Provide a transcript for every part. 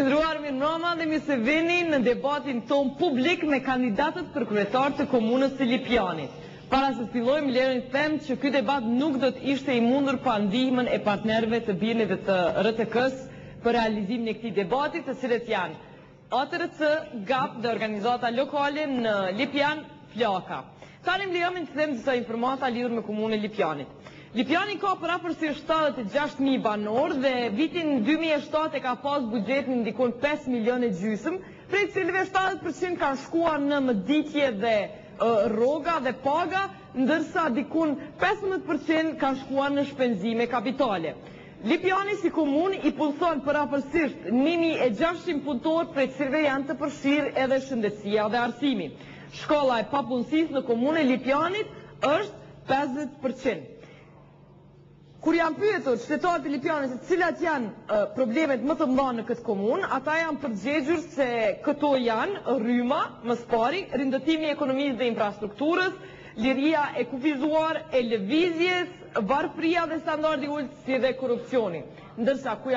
Të nderuar, mirëmbrëma dhe mirë se vini në debatin ton publik me kandidatët për kryetar të komunës së Lipjanit. Para se fillojmë, lejoni të them që ky debat nuk do të ishte i mundur pa ndihmën e partnerëve të BIRN dhe të RTK-s për realizimin e këtij debati, të cilët janë ATRC, GAP dhe organizata lokale në Lipjan, Flaka. Tani më lejoni të them disa informata lidhur me komunën e Lipjanit. Lipjani ka përafërsisht 76.000 banor dhe vitin 2007 e ka pas buxhetin ndikon 5 milionë gjysmë, prej cilëve 70% kanë shkuar në mëditje dhe rroga dhe paga, ndërsa dikun 15% kanë shkuar në shpenzime kapitale. Lipjani si komunë i punëson përafërsisht 1.600 punëtor, prej cilëve janë të përfshirë edhe shëndetësia dhe arsimi. Shkolla e papunësisë në komunën e Lipjanit është 50%. Kur janë pyetur qytetarët e Lipjanit se cilat janë problemet më të mëdha në këtë komunë, ata janë përgjigjur se këto janë rryma, më së pari, rindëtimi i ekonomisë dhe infrastrukturës, liria e kufizuar e lëvizjes, varfëria dhe standardi ulët si dhe korrupsioni. Ndërsa kur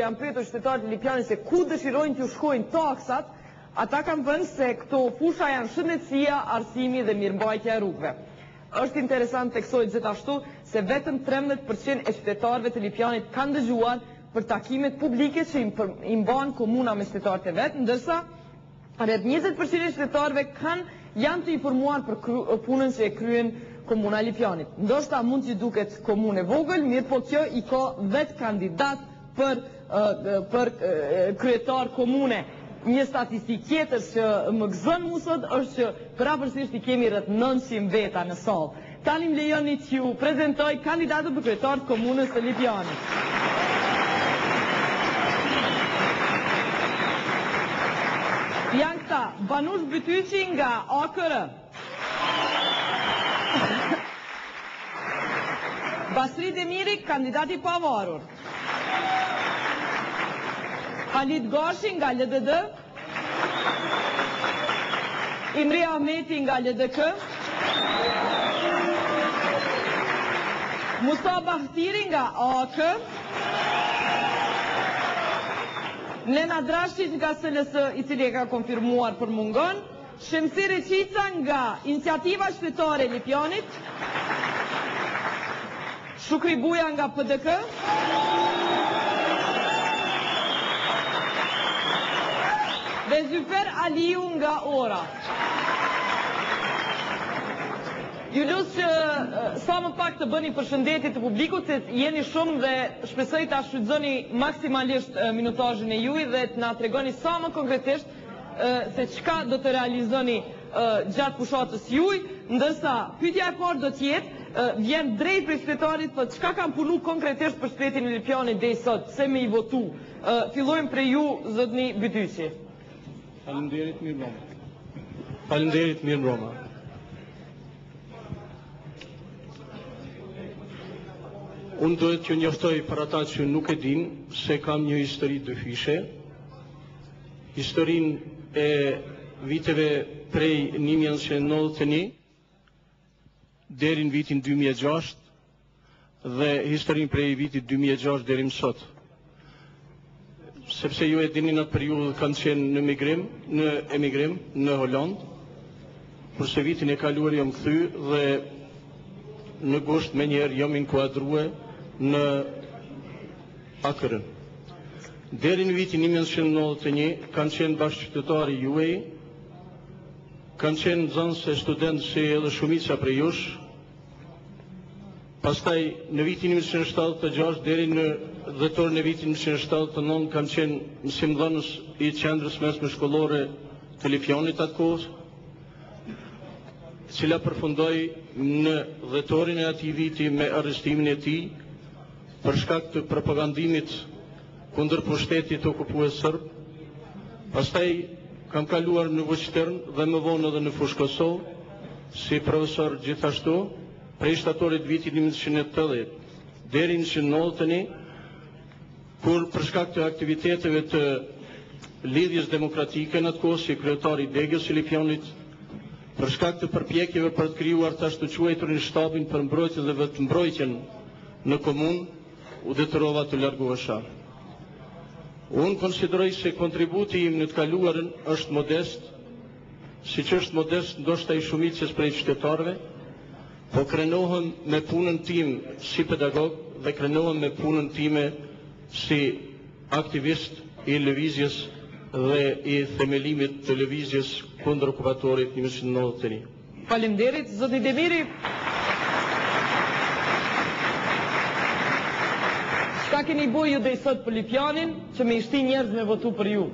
janë pyetur qytetarët e Lipjanit se ku dëshirojnë t'ju shkojnë taksat, ata kanë thënë se këto fusha janë shëndetësia, arsimi dhe mirëmbajtja e rrugëve. Është interesant të theksoj gjithashtu se vetëm 13% e qytetarëve të Lipjanit kanë dëgjuar për takimet publike që i mban komuna me qytetarët e vet, ndërsa rreth 20% e qytetarëve janë të informuar për punën që e kryen komuna e Lipjanit. Ndoshta mund t'i duket komunë e vogël, mirë po kjo i ka vetë kandidat për kryetar komune. Një statistik tjetër që më gëzon mua sot është që përafërsisht i kemi rreth 900 veta në sallë. Tani më lejoni t'ju prezantoj kandidatët për kryetar të komunës së Lipjanit. Janë këta: Banush Bytyqi nga AKR, Basri Demiri, kandidati pavarur, Halit Gashi nga LDD, Imri Ahmeti nga LDK, Musa Bahtiri nga AK, Lena Drashit nga SLS, i cili e ka konfirmuar për mungon, Shemsiri Qica nga Iniciativa Qytetare e Lipjanit, Shukri Buja nga PDK, dhe Zyfer Aliu nga Ora. Ju lusë që sa më pak të bëni përshëndetje të publikut, se jeni shumë dhe shpresoj ta shfrytëzoni maksimalisht minutazhin e juaj dhe të na tregoni sa më konkretisht se çka do të realizoni gjatë fushatës juaj, ndërsa pyetja e parë do të jetë vjen drejt për qytetarit, po çka kanë punu konkretisht për shtetin e Lipjanit deri sot, pse me i votu. Fillojmë prej ju, zotni Bytyqi. Faleminderit, mirëmbrëma. Faleminderit, mirëmbrëma. Unë duhet që njoftoj për ata që nuk e din se kam një histori dyfishe. Historinë e viteve prej 1991 deri në vitin 2006 dhe historinë prej vitit 2006 deri më sot. Sepse ju e dini në atë periudhë kanë qenë në emigrim në Hollandë, përse vitin e kaluar jam kthy dhe në gusht me njerë jam inkuadrue në AKR. Deri në vitin 1991 kanë qenë bashkëqytetari juaj, kanë qenë nxënës e studentë si edhe shumica prej jush. Pastaj në vitin 1976 deri në dhjetor në vitin 1979 kanë qenë mësimdhënës i qendrës mesme shkollore të Lipjanit atë kohë, cila përfundoi në dhjetorin e atij viti me arrestimin e tij për shkak të propagandimit kundër pushtetit të okupues serb. Pastaj kam kaluar në Vuçtern dhe më vonë edhe në Fushë Kosovë si profesor gjithashtu prej shtatorit vitit 1980 deri në 1991, kur për shkak të aktiviteteve të lidhjes demokratike në atë kohë si kryetari i degës së Lipjanit, për shkak të përpjekjeve për të krijuar tash të quajturin shtabin për mbrojtje dhe vetëmbrojtjen në komunë, u detyrova të largohesha. Unë konsideroj se kontributi im në të kaluarën është modest, si që është modest ndoshta i shumicës prej qytetarëve, po krenohem me punën tim si pedagog dhe krenohem me punën time si aktivist i lëvizjes dhe i themelimit të lëvizjes kundër okupatorit 1991. Faleminderit, zoti Demiri. Çka keni bërë ju deri sot për Lipjanin që me i shti njerëz me votu për ju?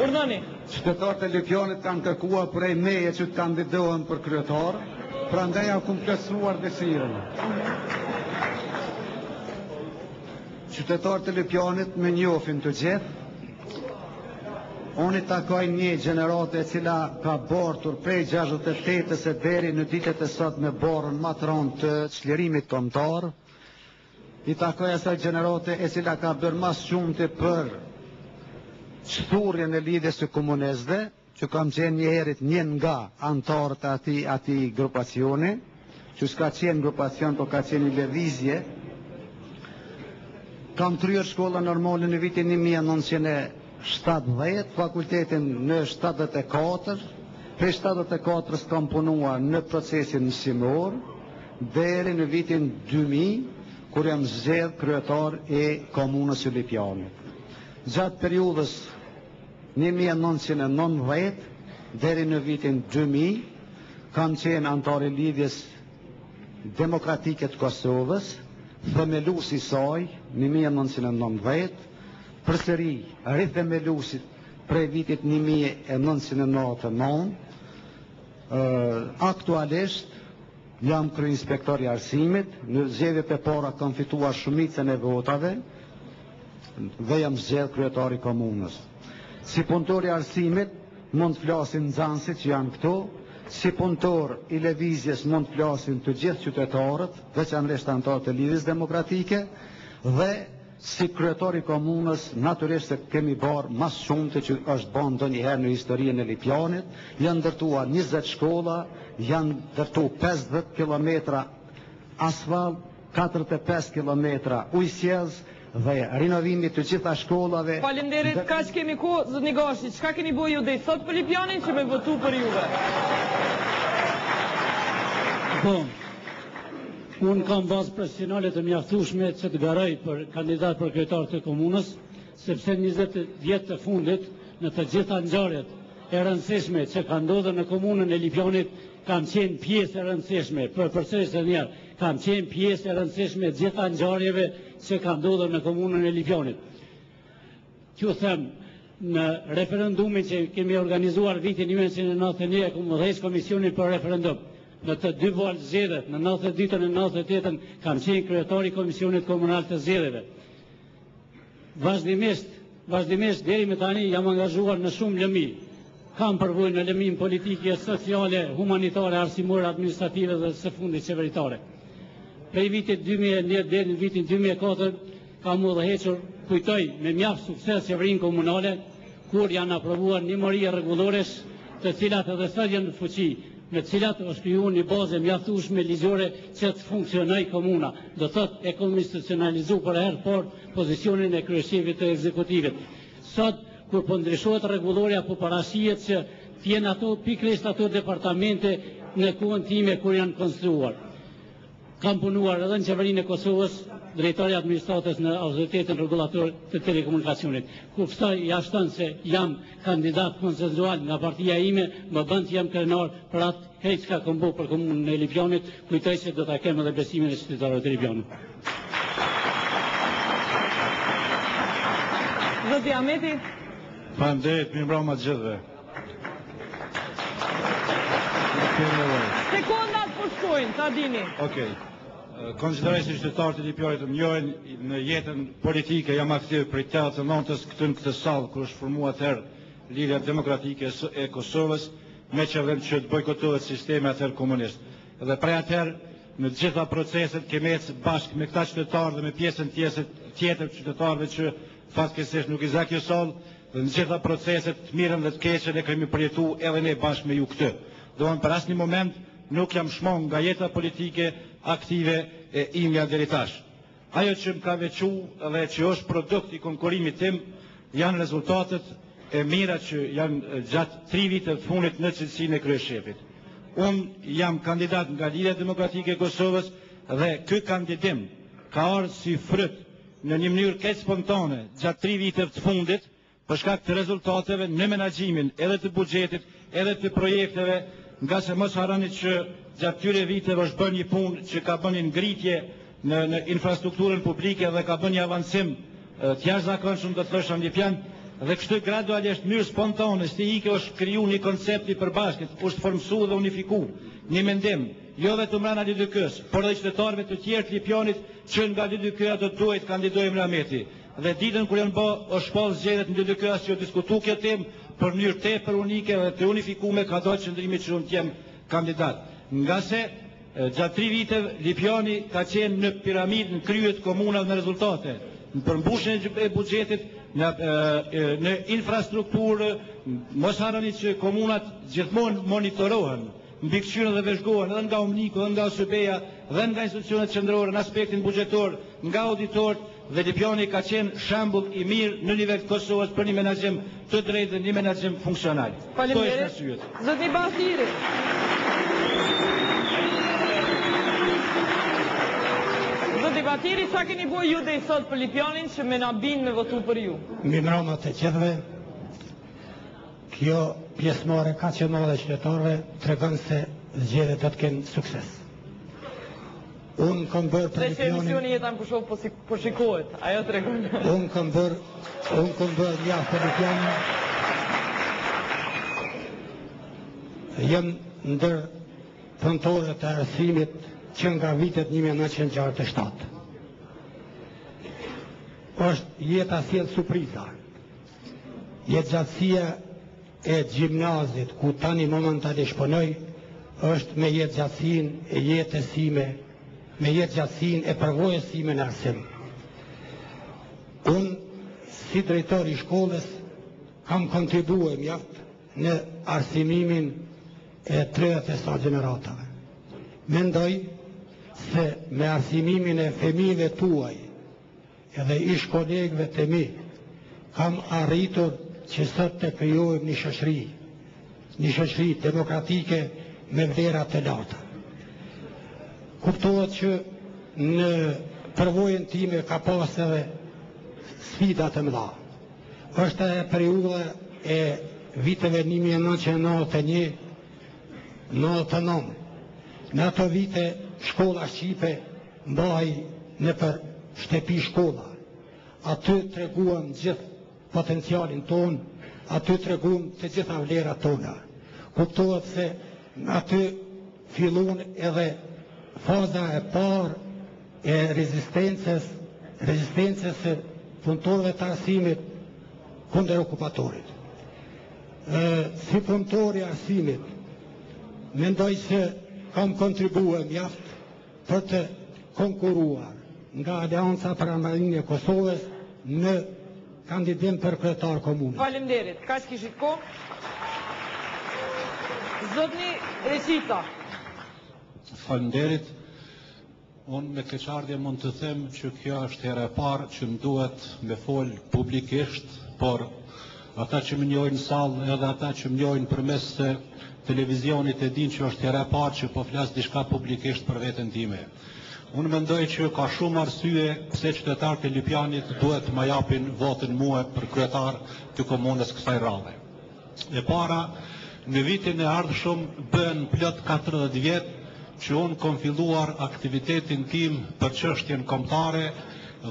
Urdhani. Qytetarët e Lipjanit kanë kërkuar prej meje që të kandidohen për kryetar, prandaj janë kompleksuar dëshirën. Qytetarët e Lipjanit me njohin të gjithë. Unë i takoj një gjenerate e cila ka bortur prej 68-ës e deri në ditët e sot me borën më të rëndë të çlirimit kombëtar. I takoj asaj gjenerate e cila ka bërë mas shumëti për shturjen e lidhjes së komunistëve, që kam qenë një herët një nga antarët e atij grupacioni, që s'ka qenë grupacion, por ka qenë një lëvizje. Kam kryer shkolla normale në vitin 1970, fakultetin në 74, prej 74-s kam punuar në procesin mësimor, deri në vitin 2000, kur jam zgjedhur kryetar e komunës së Lipjanit. Gjatë periudhës 1990 deri në vitin 2000 kam qenë antar i lidhjes demokratike të Kosovës, themeluesi i saj në 1990, përsëri rithemeluesit prej vitit 1999. Aktualisht jam kryeinspektor i arsimit, në zgjedhjet e para kam fituar shumicën e votave dhe jam zgjedhur kryetari i komunës. Si punëtor i arsimit mund të flasin nxënësit që janë këtu, si punëtor i lëvizjes mund të flasin të gjithë qytetarët, veçanërisht anëtarët e Lidhjes Demokratike, dhe si kryetari i komunës natyrisht se kemi bërë mas shumëte që është bërë ndonjëherë në historinë e Lipjanit. Janë ndërtuar 20 shkolla, janë ndërtuar 50 kilometra asfalt, 45 kilometra ujësjellës dhe rinovimi të gjitha shkollave. Faleminderit, kaq kemi kohë, zot Nigashi, çka keni bërë ju deri sot për Lipjanin që me votu për juve? Unë kam bazë profesionale të mjaftueshme që të garoj për kandidat për kryetar të komunës, sepse 20 vjet të fundit në të gjitha ngjarjet e rëndësishme që kanë ndodhur në komunën e Lipjanit, kam qenë pjesë e rëndësishme, përsërisë edhe një herë, kam qenë pjesë e rëndësishme të gjitha ngjarjeve që kanë ndodhur në komunën e Lipjanit. Ju them, në referendumin që kemi organizuar vitin 1991, ku më dhënë komisionin për referendum. Në të dy valë zgjedhjet, në 92-ën e 98-ën, kam qenë kryetari i Komisionit Komunal të Zgjedhjeve. Vazhdimisht deri më tani jam angazhuar në shumë lëmi. Kam përvojë në lëmin politike, sociale, humanitare, arsimore, administrative dhe së fundit qeveritare. Prej vitit 2001 deri në vitin 2004 kam udhëhequr, kujtoj, me mjaft sukses qeverinë komunale, kur janë aprovuar nimëri rregulloresh, të cilat edhe sot janë në fuqi, me të cilat është krijuar një bazë mjaftueshme ligjore që të funksionojë komuna, do thotë e konstitucionalizu për herë por pozicionin e kryeshefit të ekzekutivit. Sot kur po ndryshohet rregullorja, po parashihet që të jenë ato pikërisht ato departamente në kohën time kur janë konstruar. Kam punuar edhe në qeverinë e Kosovës, drejtori i administratës në autoritetin rregullator të telekomunikacionit. Kur ftoj jashton se jam kandidat konsensual nga partia ime, më bën të jam krenar për atë krejt çka kam bërë për komunën e Lipjanit, kujtoj se do ta kem edhe besimin e qytetarëve të Lipjanit. Zoti Ahmeti. Faleminderit, mirëmbrëma të gjithëve. Sekondat po shkojnë, ta dini. Okej. Konsideroj se qytetarët e Lipjanit më njohin në jetën politike, jam aktiv prej 89-s këtu në këtë sallë kur është formuar atëherë Lidhja Demokratike e Kosovës me qëllim që të bojkotohet sistemi atëherë komunist. Dhe prej atëherë në të gjitha proceset kemi ecë bashkë me këta qytetarë dhe me pjesën tjetër të qytetarëve që fatkeqësisht nuk i za kjo sallë, dhe në të gjitha proceset të mirën dhe të keqen e kemi përjetuar edhe ne bashkë me ju këtë. Doan për asnjë moment nuk jam shmong nga jeta politike aktive e imja deri tash. Ajo që më ka veçu dhe që është produkt i konkurimit tim janë rezultatet e mira që janë gjatë 3 vite të fundit në cilësinë e kryeshefit. Unë jam kandidat nga Lidhja Demokratike e Kosovës dhe ky kandidim ka ardhur si fryt në një mënyrë kaq spontane gjatë 3 vite të fundit për shkak të rezultateve në menaxhimin edhe të buxhetit, edhe të projekteve, nga se mos harroni që gjatë këtyre viteve është bërë një punë që ka bënë ngritje në infrastrukturën publike dhe ka bënë një avancim të jashtëzakonshëm, do të thosha një plan, dhe kështu gradualisht mënyrë spontane, si ike është kriju një koncept i përbashkët, është formsu dhe unifiku një mendim, jo vetëm brenda LDK-s, por edhe qytetarëve të tjerë të Lipjanit që nga LDK-a do duhet kandidojë Rameti. Dhe ditën kur janë bë është shpall zgjedhjet në LDK-a që diskutu kjo temë për mënyrë tepër unike dhe të unifikuar ka dalë qëndrimi që unë jem kandidat. Nga se gjatë 3 viteve Lipjani ka qenë në piramidë në krye të komunave me rezultate, në përmbushjen e buxhetit, në infrastrukturë, mos harroni që komunat gjithmonë monitorohen, mbikëqyrën dhe vëzhgohen edhe nga Omniku, edhe nga OSBE-ja, dhe nga institucionet qendrore në aspektin buxhetor, nga auditorët, dhe Lipjani ka qenë shembull i mirë në nivel të Kosovës për një menaxhim të drejtë dhe një menaxhim funksional. Faleminderit. Zotni Basiri. Zotni Basiri, sa keni bërë ju dhe i sot për Lipjanin që me na bin me votu për ju? Mimrama të qedhve, kjo pjesëmarrje ka që madhe qytetarëve tregon se zgjedhjet do të kenë sukses. Unë kam bërë për Lipjanin... emisioni jetan për shoh po shikohet, ajo tregon. Unë kam bërë ja për Lipjanin. Jam ndër punëtorët e arsimit që nga vitet 1967. Është jeta sjell surpriza. Jetëgjatësia e gjimnazit ku tani momentalisht punoj është me jetëgjatësinë e jetës sime, me jetëgjatësinë e përvojës sime në arsim. Unë, si drejtor i shkollës, kam kontribuar mjaft në arsimimin e 30 gjeneratave. Mendoj se me arsimimin e fëmijëve tuaj edhe ish kolegëve të mi, kam arritur që sot të krijojmë një shoqëri demokratike me vlera të larta. Kuptohet që në përvojën time ka pas edhe sfida të mëdha. Është e periudha e viteve 1991-99. Në ato vite shkolla shqipe mbahej në për shtëpi shkolla. Aty treguam gjithë potencialin ton, aty treguam të gjitha vlerat tona. Kuptohet se aty fillon edhe faza e parë e rezistencës së punëtorëve të arsimit kundër okupatorit. Si punëtor i arsimit, mendoj se kam kontribuar mjaft për të konkuruar nga Aleanca për Armarinë e Kosovës në kandidim për kryetar komune. Faleminderit. Kaq kishit kohë. Zotni Reqita. Faleminderit. Unë me keqardhje mund të them që kjo është hera e parë që më duhet me fol publikisht, por ata që më njohin sallë edhe ata që më njohin përmes televizionit e din që është hera e parë që po flas diçka publikisht për veten time. Unë mendoj që ka shumë arsye pse qytetarët e Lipjanit duhet ma japin votën mua për kryetar të komunës kësaj radhe. E para, në vitin e ardhshëm bën plot 40 vjet që unë kom filluar aktivitetin tim për çështjen kombëtare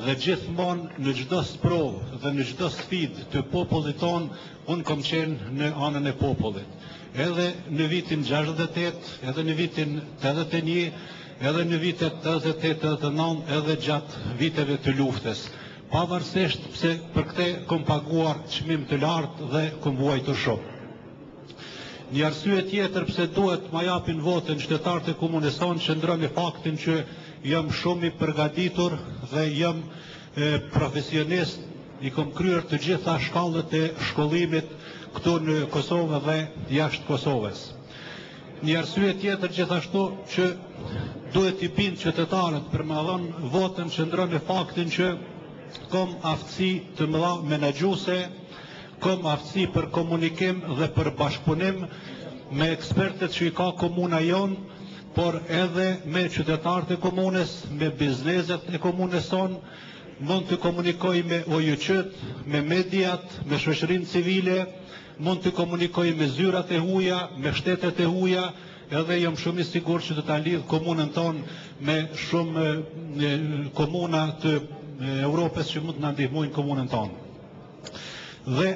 dhe gjithmonë në çdo sprovë dhe në çdo sfidë të popullit ton, unë kom qenë në anën e popullit. Edhe në vitin 68, edhe në vitin 81, edhe në vitet 88-89, edhe gjatë viteve të luftës. Pavarësisht pse për këtë kom paguar çmim të lartë dhe kom vuajtur shumë. Një arsye tjetër pse duhet ma japin votën qytetarët e komunës tonë qëndron në faktin që jam shumë i përgatitur dhe jam profesionist, i kom kryer të gjitha shkallët e shkollimit këtu në Kosovë dhe jashtë Kosovës. Një arsye tjetër gjithashtu që duhet i bindë qytetarët për me dhënë votën qëndron në faktin që kom aftësi të mëdha menaxhuese, kom aftësi për komunikim dhe për bashkëpunim me ekspertët që i ka komuna jonë, por edhe me qytetarët e komunës, me bizneset e komunës sonë, mund të komunikoj me OJQ-t, me mediat, me shoqërinë civile, mund të komunikoj me zyrat e huaja, me shtetet e huaja, edhe jam shumë i sigurt që do ta lidh komunën tonë me shumë komuna të Europës që mund të na ndihmojnë komunën tonë. Dhe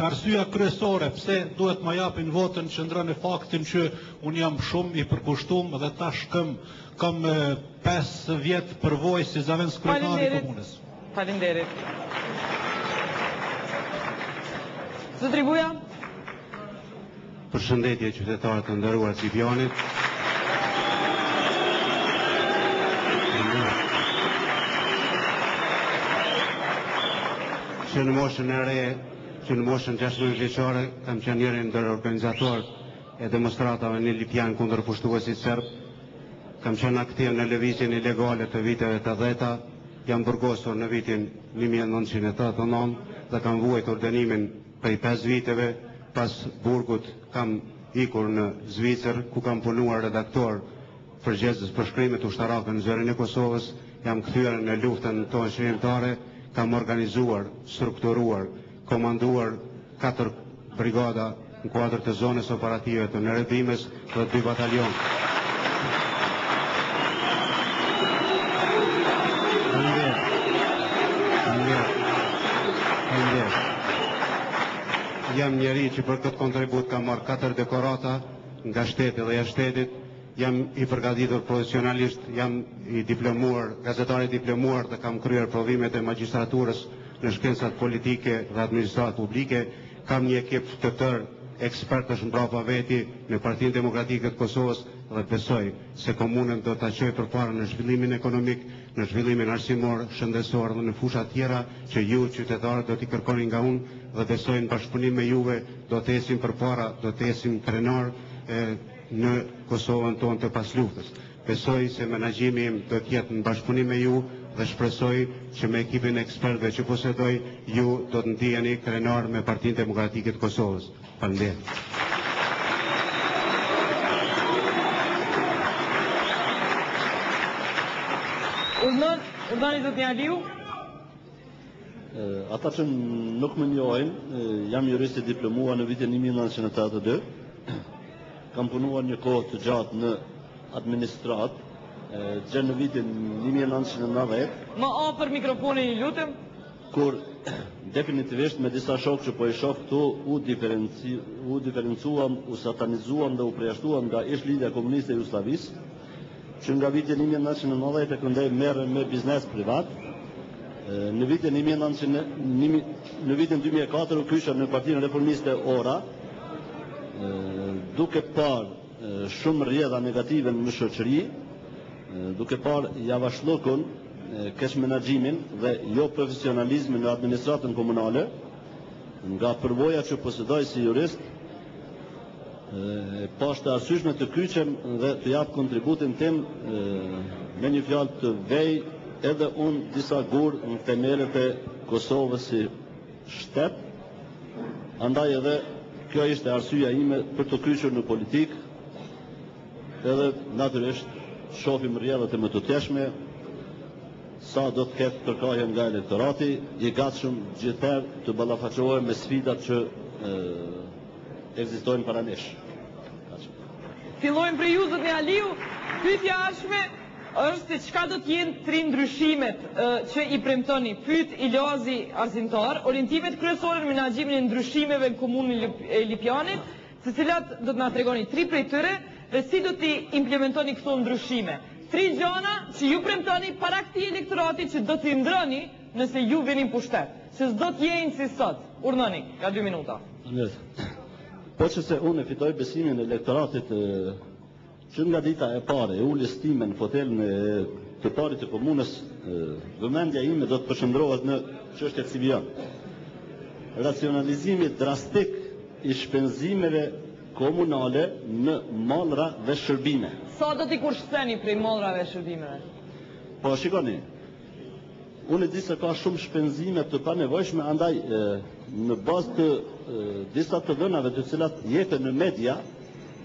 arsyeja kryesore pse duhet ma japin votën qëndron në faktin që unë jam shumë i përkushtuar dhe tash kam 5 vjet përvojë si zëvendës kryetari i komunës. Faleminderit. Zotri Buja. Përshëndetje qytetarët të nderuar të Lipjanit. Që në moshën e re, që në moshën 16 vjeçare, kam qenë njëri ndër organizator e demonstratave në Lipjan kundër pushtuesit serb. Kam qenë aktiv në lëvizjen ilegale të viteve të 80-ta, jam burgosur në vitin 1989 dhe kam vuajtur dënimin prej 5 viteve. Pas burgut kam ikur në Zvicër, ku kam punuar redaktor përgjegjës për shkrimet ushtarake në zërin e Kosovës. Jam kthyer në luftën tonë shërimtare, kam organizuar, strukturuar, komanduar 4 brigada në kuadër të zonës operative të Nerethimes dhe 2 batalion. Jam njeri që për këtë kontribut kam marrë 4 dekorata nga shteti dhe jashtë shtetit. Jam i përgatitur profesionalisht, jam i diplomuar, gazetar i diplomuar dhe kam kryer provimet e magjistraturës në shkencat politike dhe administratë publike. Kam një ekip të tërë ekspertësh mbrapa veti në Partinë Demokratike të Kosovës dhe besoj se komunën do ta çojë përpara në zhvillimin ekonomik, në zhvillimin arsimor, shëndetësor dhe në fusha tjera që ju qytetarët do t'i kërkoni nga unë dhe besoj në bashkëpunim me juve do të esim përpara, do të esim krenar në Kosovën tonë të pas luftës. Besoj se menaxhimi im do të jetë në bashkëpunim me ju dhe shpresoj që me ekipin e ekspertëve që posedoj ju do të ndiheni krenar me Partinë Demokratike të Kosovës. Faleminderit. Urdhani zotni Aliu. Ata që nuk më njohin, jam jurist i diplomuar në vitin 1982. Kam punuar një kohë të gjatë në administrat, gjë në vitin 1990. Më afër mikrofonin, ju lutem. Kur definitivisht me disa shokë që po i shoh këtu u diferencuam, u satanizuam dhe u përjashtuam nga ish-lidhja komuniste e Jugosllavisë, që nga vitin 1990 e këndej merre me biznes privat. Në vitin 2004 u kyша në Partinë Reformiste Ora, duke parë shumë rrjedha negative në shoqëri, duke parë javashlokun, keq menaxhimin dhe jo profesionalizmin në administratën komunale, nga përvoja që posedoj si jurist, pashtë arsyeshme të kyqem dhe të jap kontributin tim me një fjalë të vej edhe unë disa gur në themelet e Kosovës si shtet. Andaj edhe kjo ishte arsyeja ime për të kyqur në politikë, edhe natyrisht shohim rrjedhat e mëtuteshme, sa do të ketë kërkojë nga elektorati, i gatshëm gjithherë të ballafaqohem me sfidat që ekzistojnë para nesh. Fillojmë për ju, zotni Aliu. Pyetja ashme është se çka do të jenë 3 ndryshimet që i premtoni. Pyet Ilozi Arsimtar, orientimet kryesore në menaxhimin e ndryshimeve në komunën e Lipjanit, se cilat do të na tregoni 3 prej tyre dhe si do t'i implementoni këto ndryshime. 3 gjëra që ju premtoni para këtij elektorati që do t'i ndroni nëse ju vini në pushtet, që s'do të jenë si sot. Urdhoni, ka 2 minuta. Po që se unë e fitoj besimin e elektoratit që nga dita e pare e uli stime në fotelën e të parit të komunës, vëmendja ime do të përshëndrohet në çështjet civilan. Racionalizimi drastik i shpenzimeve komunale në mallra dhe shërbime. Sa do t'i kushtojni prej mallrave e shërbimeve? Po shikoni, unë e di se ka shumë shpenzime të panevojshme, andaj në bazë të disa të dhënave të cilat jepen në media,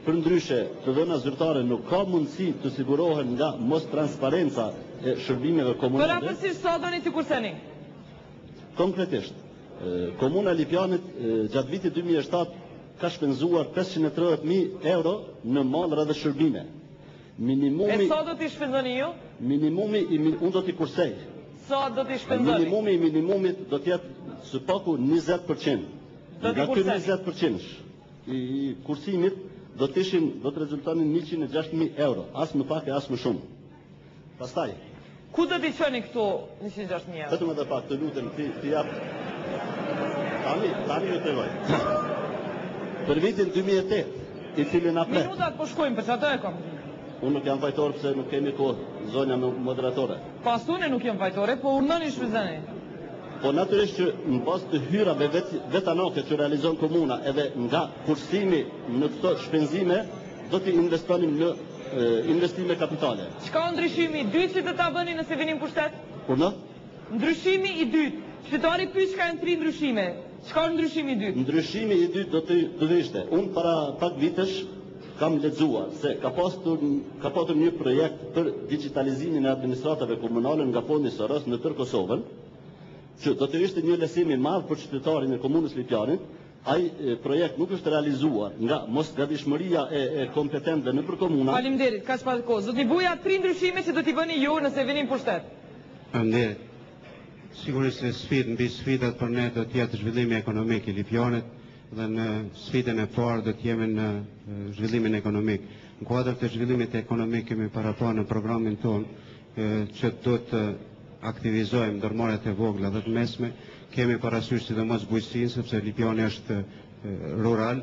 për ndryshe të dhëna zyrtare nuk ka mundësi të sigurohen nga mos transparenca e shërbimeve komunale. Për afërsisht sa doni t'i kurseni? Konkretisht, Komuna e Lipjanit gjatë vitit 2007 ka shpenzuar 530.000 euro në mallra dhe shërbime. E sa do t'i shpenzoni ju? Minimumi, unë do t'i kursej. Sa do t'i shpenzoni? Minimumi i minimumit do t'jetë së paku 20%. Do t'i kurseni? Nga 20% i kursimit do të rezultonin 106.000 euro, as më pak e as më shumë. Pastaj, ku do t'i qëni këtu 106.000 euro? vetëm edhe pak, të lutem, t'i jap. Tani ju tregoj. Për vitin 2008, i cilin apre. Minutat po shkojmë, për që ato e kom. Unë nuk jam fajtor pëse nuk kemi kohë, zonja moderatore. Pas une nuk jam fajtore, po urnoni shpenzoni. Po natyrisht që në bazë të hyrave vetanake që realizon komuna edhe nga kursimi në këto shpenzime, do t'i investonim në investime kapitale. Çka ndryshimi i dytë që do ta bëni nëse vini në pushtet? Por në? Ndryshimi i dytë. Qytetari pyet çka janë 3 ndryshime. Çka është ndryshimi i dytë? Ndryshimi i dytë do të ishte. Unë para pak vitesh kam lexuar se ka pasur një projekt për digitalizimin e administratave komunale nga Fondi Soros në tërë Kosovën, që do të ishte një lesim i madh për qytetarin e komunës Lipjanit. Ai projekt nuk është realizuar nga mosgatishmëria e kompetentëve nëpër komuna. Faleminderit, kaq pas kohë. Do t'i buja 3 ndryshime që do t'i bëni ju nëse vini në pushtet. Faleminderit. Sigurisht se sfidë mbi sfidat për ne do të jetë zhvillimi ekonomik i Lipjanit dhe në sfidën e parë do të jemi në zhvillimin ekonomik. Në kuadër të zhvillimit ekonomik kemi parapar në programin tonë që do të aktivizojmë ndërmarrjet e vogla dhe të mesme. Kemi parasysh sidomos bujqësinë sepse Lipjani është rural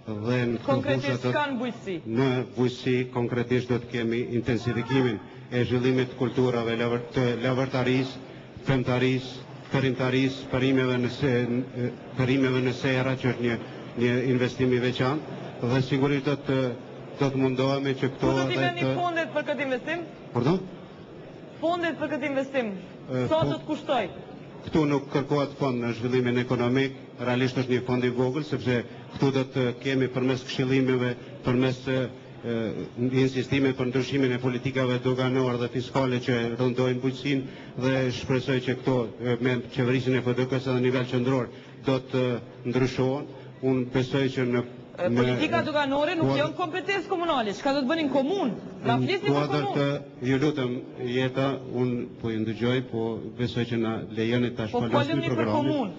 dhe në konkretisht kanë bujqësi. Në bujqësi konkretisht do të kemi intensifikimin e zhvillimit të kulturave të lavërtarisë, femtarisë, perimtarisë, përimeve në sera që është një investim i veçantë dhe sigurisht do të mundohemi që këto Ku do t'i veni fondet për këtë investim? Pardon? Fondet për këtë investim, sa do të kushtoj? Këtu nuk kërkohet fond në zhvillimin ekonomik, realisht është një fond i vogël, sepse këtu do të kemi përmes këshillimeve, përmes insistime për ndryshimin e politikave doganore dhe fiskale që rëndojnë bujqësinë dhe shpresoj që këto me qeverisjen e FDK-s në nivel qendror do të ndryshohen. Unë besoj që në politika doganore nuk janë kompetencë komunale. Çka do të bënin komunë? Na flisni për komunë. Ju lutem, Jeta, unë po ju ndëgjoj, po besoj që na lejoni ta shpalosni programin.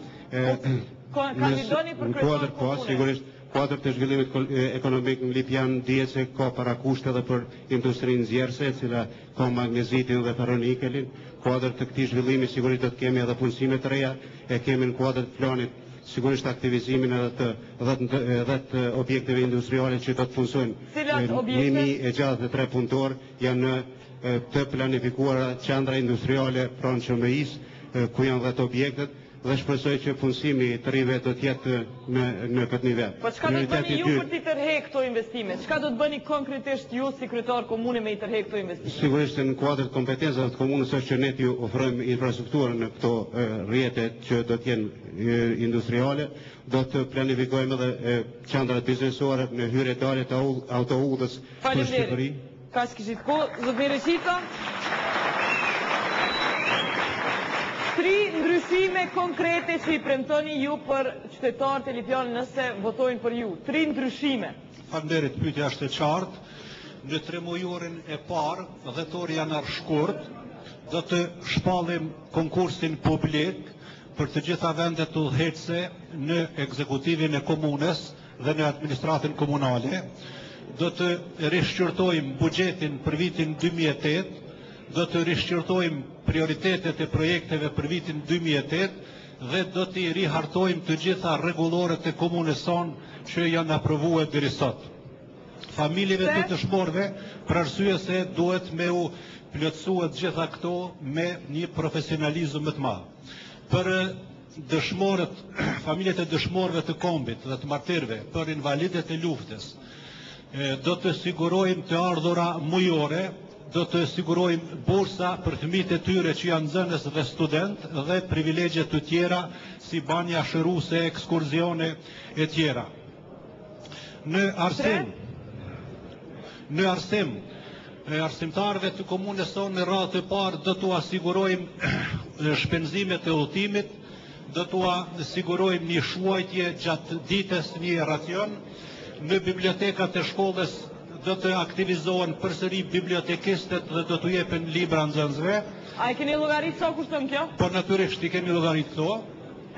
Kandidoni për kryetar komunale. Sigurisht, kuadër të zhvillimit ekonomik në Lipjan dihet se ka parakushte edhe për industrinë nxjerrëse, e cila ka magnezitin dhe ferronikelin. Kuadër të këtij zhvillimi sigurisht do të kemi edhe punësime të reja, e kemi në kuadër të planit sigurisht aktivizimin edhe të objekteve industriale që do të funksojnë. Cilat objekte? 1063 punëtor janë të planifikuara qendra industriale pranë QMI-s, ku janë 10 objektet dhe shpresoj që punësimi të rive do të jetë në këtë nivel. Po çka do të bëni ju për t'i tërheq këto investime? Çka do të bëni konkretisht ju si kryetar komune me i tërheq këto investime? Sigurisht në kuadër të kompetencave të komunës është që ne t'ju ofrojmë infrastrukturën në këto rrjete që do të jenë industriale, do të planifikojmë edhe qendrat biznesore në hyrje dalje të autoudhës për Shqipëri. Kaq kishit kohë, zotëri Reqita. 3 ndryshime konkrete që i premtoni ju për qytetarët e Lipjanit nëse votojnë për ju. 3 ndryshime. Faleminderit, pyetja është e qartë. Në 3 mujorin e parë, dhjetor janar shkurt, do të shpallim konkursin publik për të gjitha vendet udhëheqëse në ekzekutivin e komunës dhe në administratën komunale. Do të rishqyrtojmë buxhetin për vitin 2008, do të rishqyrtojmë prioritetet e projekteve për vitin 2008 dhe do t'i rihartojmë të gjitha rregulloret e komunës sonë që janë aprovuar deri sot. Familjeve të dëshmorëve, për arsye se duhet me u plotësua të gjitha këto me një profesionalizëm më të madh. Për dëshmorët, familjet e dëshmorëve të kombit dhe të martirëve, për invalidet e luftës. Do të sigurojmë të ardhura mujore, do të sigurojmë bursa për fëmijët e tyre që janë nxënës dhe student dhe privilegje të tjera si banja shëruse, ekskursione e tjera. Në arsimtarëve të komunës sonë në radhë të parë do t'u asigurojmë shpenzimet e udhëtimit, do t'u asigurojmë një shuajtje gjatë ditës, një racion. Në bibliotekat e shkollës do të aktivizohen përsëri bibliotekistët dhe do t'u jepen libra nxënësve. A e keni llogarit sa kushton kjo? Po natyrisht i kemi llogarit këto.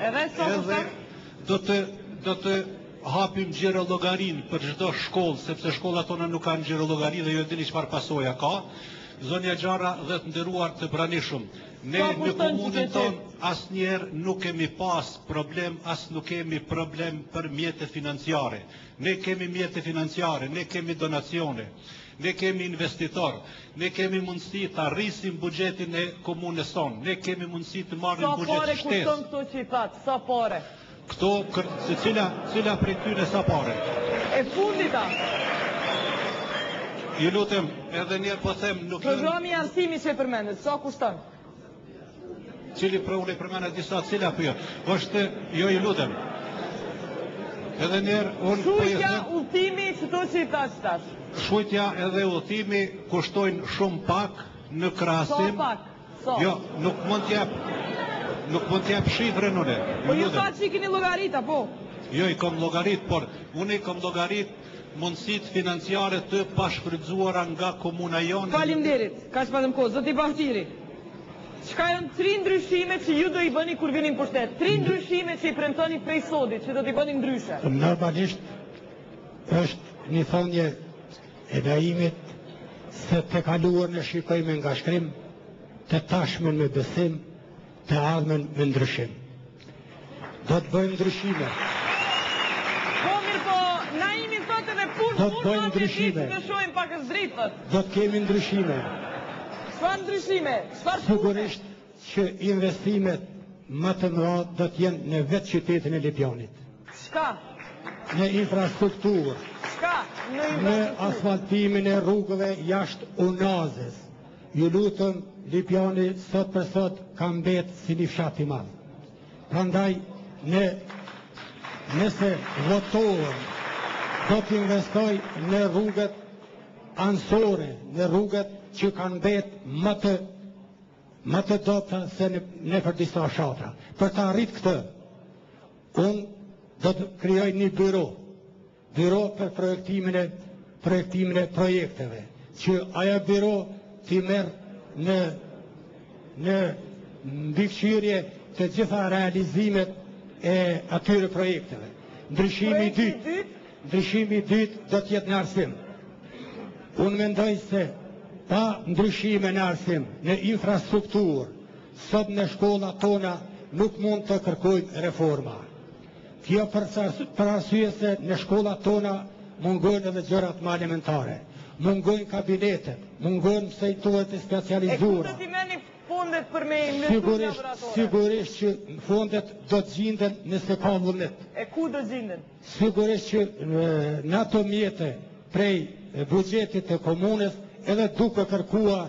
Edhe sa kushton? Do të hapim xhirollogarin për çdo shkollë, sepse shkollat tona nuk kanë xhirollogari dhe ju e dini çfarë pasojë ka. Zonja Gjara dhe të nderuar të pranishëm, ne në komunën tonë asnjëherë nuk kemi pas problem, nuk kemi problem për mjete financiare. Ne kemi mjete financiare, ne kemi donacione, ne kemi investitor, ne kemi mundësi të arrisim buxhetin e komunës tonë, ne kemi mundësi të marrim buxhet shtesë. Sa pare kushton këto që i thatë, sa pare? Këto, cila prej tyre sa pare? E fundita. Ju lutem, edhe njerë po them, nuk... Programi arsimi që e përmendet, sa kushton? Cili unë e përmendet disa, cila për jo? është, jo ju lutem. Edhe njerë, unë... Shujtja, udhëtimi, qëto që i tash. Shujtja edhe udhëtimi kushtojnë shumë pak në krahasim. Sa pak? Sa? Jo, nuk mund t'jap shifrën une. Po ju sa që i keni llogarit, apo? Jo, i kom llogarit, por unë i kom llogarit mundësit financiare të pashfrytzuara nga komuna jonë. Faleminderit, ka që patëm kohë, zoti Bahtiri. Çka janë 3 ndryshime që ju do i bëni kur vini në pushtet? 3 ndryshime që i premtoni prej sodit, që do t'i bëni ndryshe. Normalisht është një thonje e Naimit se të kaluar në shikojme nga shkrim, të tashmen me besim, të ardhmen me ndryshim. Do të bëjmë ndryshime. Do të bëjmë ndryshime. Do të kemi ndryshime. Çfarë ndryshime? Sigurisht që investimet më të mëdha do të jenë në vetë qytetin e Lipjanit. Çka? Në infrastrukturë. Çka? Në asfaltimin e rrugëve jashtë unazës. Ju lutem, Lipjani sot për sot ka mbetë si një fshat i madh. Prandaj nëse votohen do të investoj në rrugët ansore, në rrugët që kanë betë më të dopta se në për disa shatra. Për të arrit këtë, unë do të krijoj një byro për projektimin e projekteve, që aja byro t'i merë në mbikëqyrje të gjitha realizimet e atyre projekteve. Ndryshimi dytë do t'jetë në arsim. Unë mendoj se pa ndryshime në arsim, në infrastrukturë, sot në shkollat tona nuk mund të kërkojnë reforma. Kjo për arsye se në shkollat tona mungojnë edhe gjërat më elementare. Mungojnë kabinetet, mungojnë mësejtuet e specializuara. E ku do t'i merrni fondet për me investu në laboratorë? Sigurisht që fondet do të gjinden nëse ka vullnet. E ku do gjinden? Sigurisht që në ato mjete prej buxhetit të komunës edhe duke kërkuar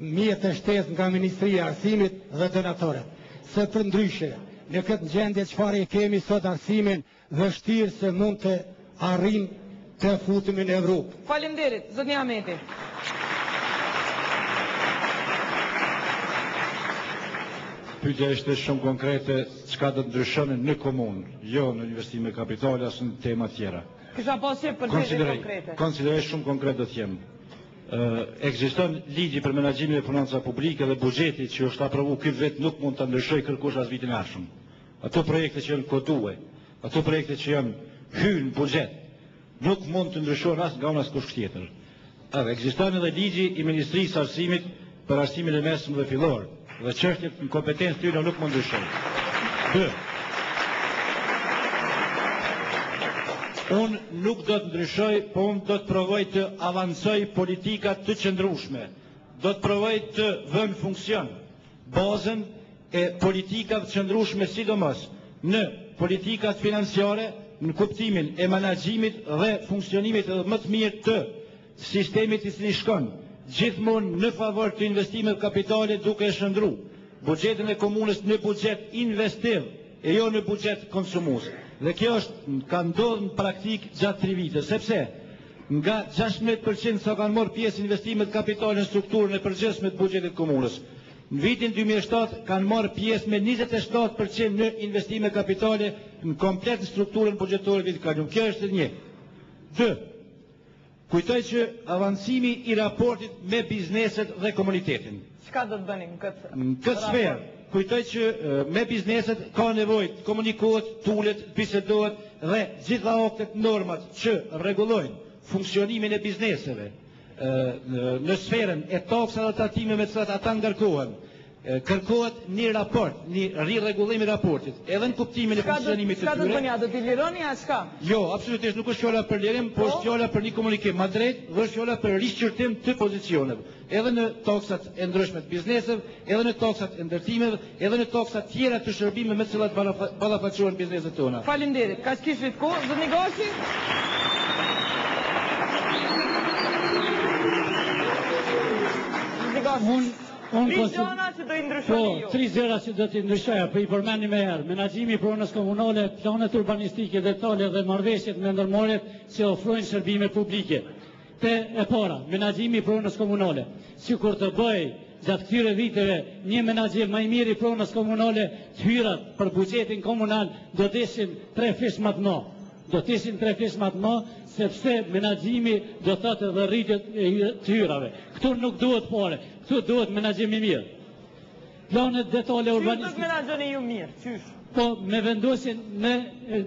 mjete shtesë nga Ministria e Arsimit dhe donatorët. Se për ndryshe, në këtë gjendje çfarë kemi sot arsimin, vështirë se mund të arrim të futemi në Evropë. Faleminderit, zotni Ahmeti. Pyetja është shumë konkrete, çka do të ndryshon në komunë, jo në investime kapitale as në tema tjera. Kisha pasur përgjigje konkrete. Konsideroj shumë konkret do të jem. Ekziston ligji për menaxhimin e financave publike dhe buxheti që është aprovu ky vit nuk mund ta ndryshojë kërkush as vitin e ardhshëm. Ato projekte që janë kodue, ato projekte që janë hyrë në buxhet, nuk mund të ndryshohen as nga unë as kush tjetër. Ekziston edhe ligji i Ministrisë së Arsimit për arsimin e mesëm dhe fillor, dhe çështjet në kompetencë tyre nuk mund ndryshojnë. Unë nuk do të ndryshoj, po unë do të provoj të avancoj politikat të qëndrueshme. Do të provoj të vënë funksion bazën e politikat qëndrueshme sidomos në politikat financiare, në kuptimin e menaxhimit dhe funksionimit më të mirë të sistemit i cili shkon gjithmonë në favor të investimeve kapitale duke shndruar buxhetin e komunës në buxhet investiv e jo në buxhet konsumues. Dhe kjo ka ndodhur në praktik gjatë 3 vite, sepse nga 16% sa kanë marrë pjesë investimet kapitale në strukturën e përgjithshme të buxhetit komunës. Në vitin 2007 kanë marrë pjesë me 27% në investime kapitale në komplet strukturën buxhetore vitit kaluar. Kjo është 1. 2. Kujtoj që avancimi i raportit me bizneset dhe komunitetin. Çka do të bënim këtë? Në këtë sferë, kujtoj që me bizneset ka nevojë të komunikohet, tulet, bisedohet dhe gjitha aktet normat që rregullojnë funksionimin e bizneseve në sferën e taksave dhe tatimeve me të cilat ata ngarkohen. Kërkohet një raport, një rirregullim i raportit, edhe në kuptimin e funksionimit të tyre. Çka do të bëni, a do t'i lironi a çka? Jo, absolutisht nuk është fjala për lirim, por është fjala për një komunikim më drejt dhe është fjala për rishqyrtim të pozicioneve. Edhe në taksat e ndryshme të bizneseve, edhe në taksat e ndërtimeve, edhe në taksat tjera të shërbimeve me të cilat ballafaqohen bizneset tona. Faleminderit. Kaq kishit kohë, zotni Gashi. Gjona që do i ndryshoni ju. 3 gjëra që do t'i ndryshoja, për i përmeni me herë, menaxhimi i pronës komunale, planet urbanistike, detale dhe marrëveshjet me ndërmarrjet që ofrojnë shërbime publike. Te e para, menaxhimi i pronës komunale. Sikur të bëj gjatë këtyre viteve një menaxhim më i mirë i pronës komunale, të hyrat për buxhetin komunal do të ishin 3 fish më të madh. Do të ishin 3 fish më të madh, sepse menaxhimi do të thotë edhe rritje të hyrave. Këtu nuk duhet fare, këtu duhet menaxhim i mirë. Planet detale urbanistike. Çfarë do të menaxhoni ju mirë? Qysh? Po me vendosjen me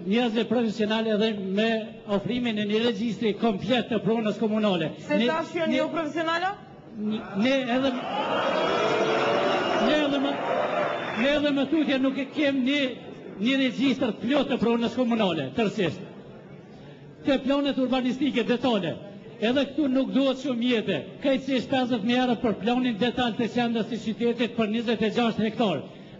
njerëzve profesionale dhe me ofrimin e një regjistri komplet të pronës komunale. Se tash janë jo profesionala? Ne edhe më tutje nuk e kem një regjistër plot të pronës komunale, tërësisht. Te planet urbanistike detale, edhe këtu nuk duhet shumë jetë, krejtësisht 50.000 euro për planin detal të qendrës së qytetit për 26 hektar.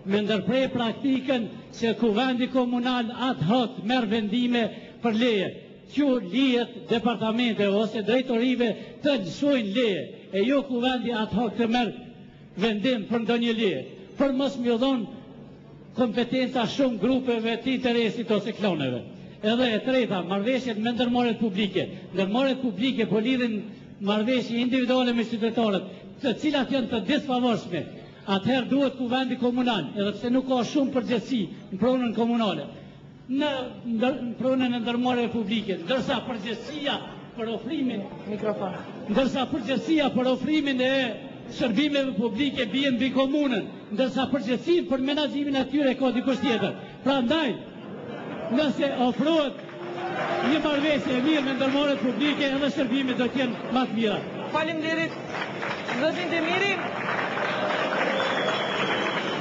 Me ndërprej praktikën që kuvendi komunal ad hoc merr vendime për leje, që lihet departamente ose drejtorive të lëshojnë leje, e jo kuvendi ad hoc të merr vendim për ndonjë leje, për mos më dhonë kompetenca shumë grupeve të interesit ose klaneve. Edhe e treta, marrëveshjet me ndërmarrjet publike. Ndërmarrjet publike po lidhin marrëveshje individuale me qytetarët, të cilat janë të disfavorshme. Atëherë duhet kuvendi komunal, edhe pse nuk ka shumë përgjegjësi në pronën komunale, në pronën e ndërmarrjeve publike, ndërsa përgjegjësia për ofrimin e shërbimeve publike bien mbi komunën, ndërsa përgjegjësinë për menaxhimin e tyre ka dikush tjetër. Prandaj, nëse ofrohet një marrëveshje e mirë me ndërmarrjet publike, edhe shërbimet do të jenë më të mira. Faleminderit. Zotin Demiri.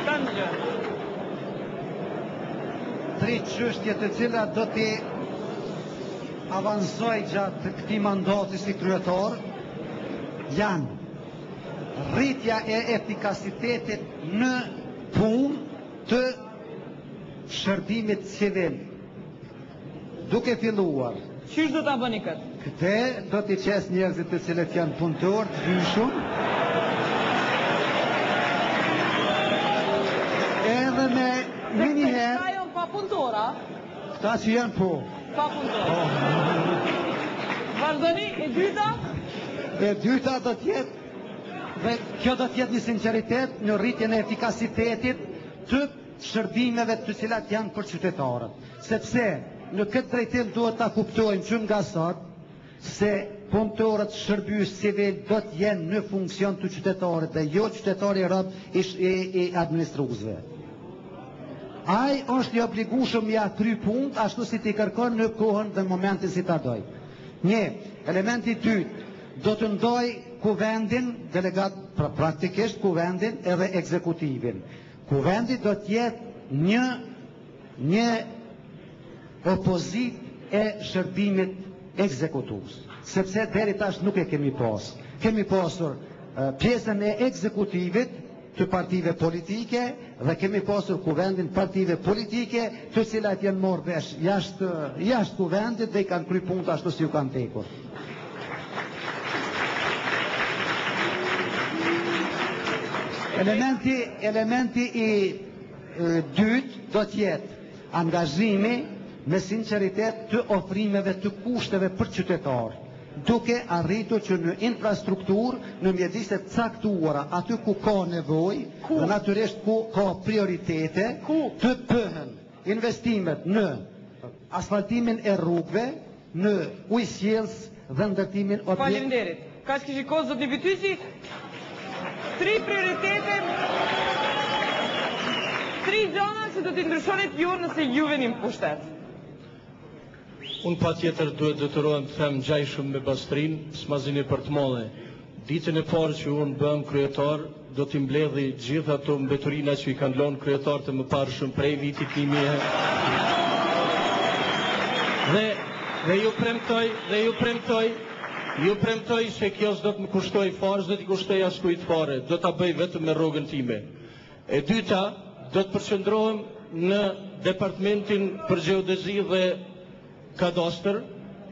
Tangjë. 3 çështje të cilat do t'i avansoj gjatë këtij mandati si kryetar janë rritja e efikasitetit në punë të shërbimit civil. Duke filluar. Qysh do ta bëni këtë? Këtë do t'i qes njerëzit të cilët janë punëtor të hyshëm. Edhe me njëherë. Këta janë pa punëtora? Këta që janë po. Pa punëtora. Vazhdoni, e dyta? E dyta do t'jetë, dhe kjo do t'jetë një sinceritet në rritjen e efikasitetit të shërbimeve të cilat janë për qytetarët. Sepse në këtë drejtim duhet ta kuptojmë që nga sot se punëtorët shërbys civil do të jenë në funksion të qytetarët dhe jo qytetari rob i administruesve. Ai është i obligueshëm ja kry punët ashtu si t'i kërkon në kohën dhe momentin si ta doj. Një, elementi i dytë, do të ndoj kuvendin, delegat praktikisht kuvendin edhe ekzekutivin. Kuvendi do të jetë një opozit e shërbimit ekzekutues, sepse deri tash nuk e kemi pas. Kemi pasur pjesën e ekzekutivit të partive politike dhe kemi pasur kuvendin partive politike të cilat janë morë vesh jashtë kuvendit dhe i kanë kry punë ashtu si ju kanë tekur. Elementi i dytë do t'jetë angazhimi me sinceritet të ofrimeve të kushteve për qytetarë, duke arritur që në infrastrukturë, në mjediset caktuara, aty ku ka nevojë, dhe natyrisht ku ka prioritete, të bëhen investimet në asfaltimin e rrugëve, në ujësjellës dhe ndërtimin objekt. Faleminderit. Ka që kishë kozë, zotni Bytyqi, 3 prioritete, 3 gjona që do t'i ndryshonit ju nëse ju veni në pushtet. Unë pa tjetër duhet detyrohem të them gjajshëm me Bastrin, s'mazini për të modhe. Ditën e parë që unë bëm kryetar, do t'i mbledhi gjithë ato mbeturina që i kanë lënë kryetar të më parshëm prej vitit 1000. Dhe ju premtoj se kjo s'do të më kushtoj fare, s'do t'i kushtoj askujt fare, do t'a bëj vetëm me rrogën time. E dyta, do të përqendrohem në departamentin për gjeodezi dhe kadastër,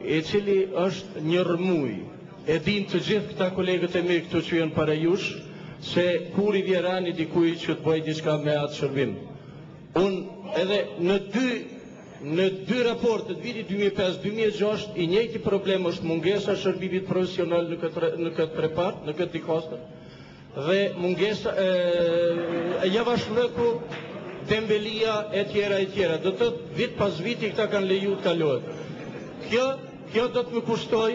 e cili është një rëmuj. E din të gjithë këta kolegët e mi këtu që janë para jush, se kur i vjerani dikuj që të bëj diçka me atë shërbim. Unë edhe në dy raportet vitit 2005-2006, i njëjti problem është mungesa shërbimit profesional në këtë repart, në këtë dikastër, dhe mungesa javashlëku, tembelia e tjera. Do të vit pas viti këta kanë leju të kalohet. Kjo do të më kushtoj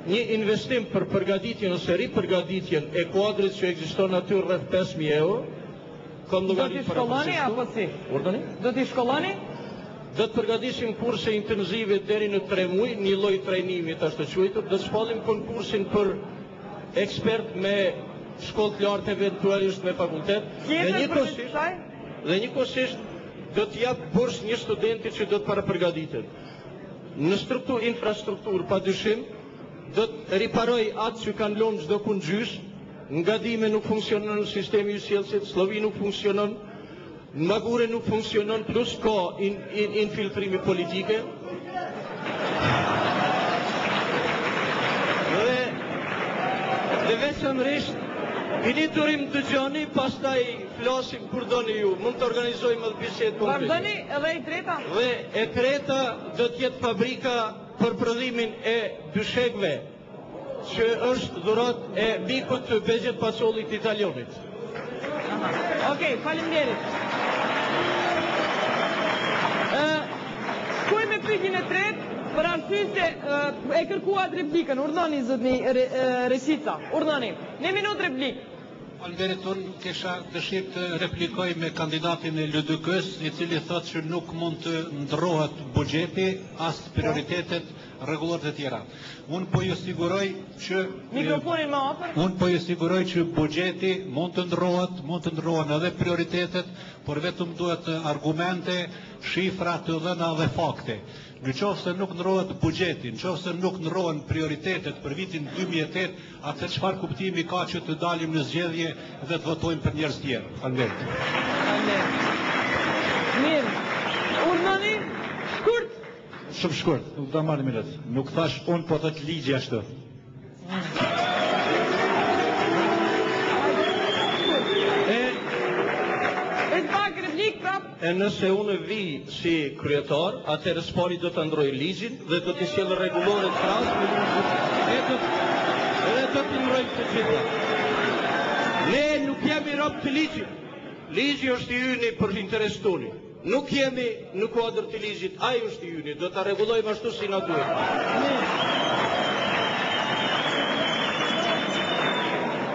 një investim për përgatitjen ose ripërgatitjen e kuadrit që ekziston aty rreth 5.000 euro. Do t'i shkolloni apo si? Do t'i shkolloni? Do të përgatisim kurse intenzive deri në 3 muaj, një lloj trajnimi ashtu quajtur, do të shpallim konkursin për ekspert me shkollë të lartë eventualisht me fakultet. Dhe njëkohësisht do të jap burs një studenti që do të parapërgatitet. Në infrastrukturë padyshim do të riparoj atë që kanë lënë çdo kund gjys, ngadime nuk funksionon, sistemi i ujësjellësit Slovi nuk funksionon, Magure nuk funksionon, plus ka infiltrimi politike. Dhe veçanërisht vini turim të gjoni, pastaj flasim kur doni ju. Mund të organizojmë edhe bisedë konkrete. Vazhdoni edhe e treta. Dhe e treta do të jetë fabrika për prodhimin e dyshekve, që është dhurat e bikut të Begjet Pacollit Italionit. Okej, faleminderit. Shkoj me pyetjen e tretë, për arsye se e kërkuat replikën. Urdhoni zotni Reshica. Urdhoni. Një minutë replikë. Faleminderit, unë kisha dëshirë të replikoj me kandidatin e LDK-s, i cili thotë që nuk mund të ndrohet buxheti as prioritetet rregullore të tjera. Unë po ju siguroj që mikrofonin më afër. Unë po ju siguroj që buxheti mund të ndrohen edhe prioritetet, por vetëm duhet argumente, shifra të dhëna dhe fakte. Në qoftë se nuk ndrohet buxheti, në qoftë se nuk ndrohen prioritetet për vitin 2008, atë çfarë kuptimi ka që të dalim në zgjedhje dhe të votojmë për njerëz tjerë? Faleminderit. Mirë. Urdhoni, shkurt. Shumë shkurt, nuk do marrë minut. Nuk thash unë, po thot ligji ashtu. E nëse unë vi si kryetar, atëherë spari do të ndroj ligjin dhe do të sjellë rregullore të krahas me ligjin. Edhe do të ndroj të gjitha. Ne nuk jemi rob të ligjit. Ligji është i yni për interes tonë. Nuk jemi në kuadër të ligjit, ai është i yni. Do ta rregullojmë ashtu si na duhet.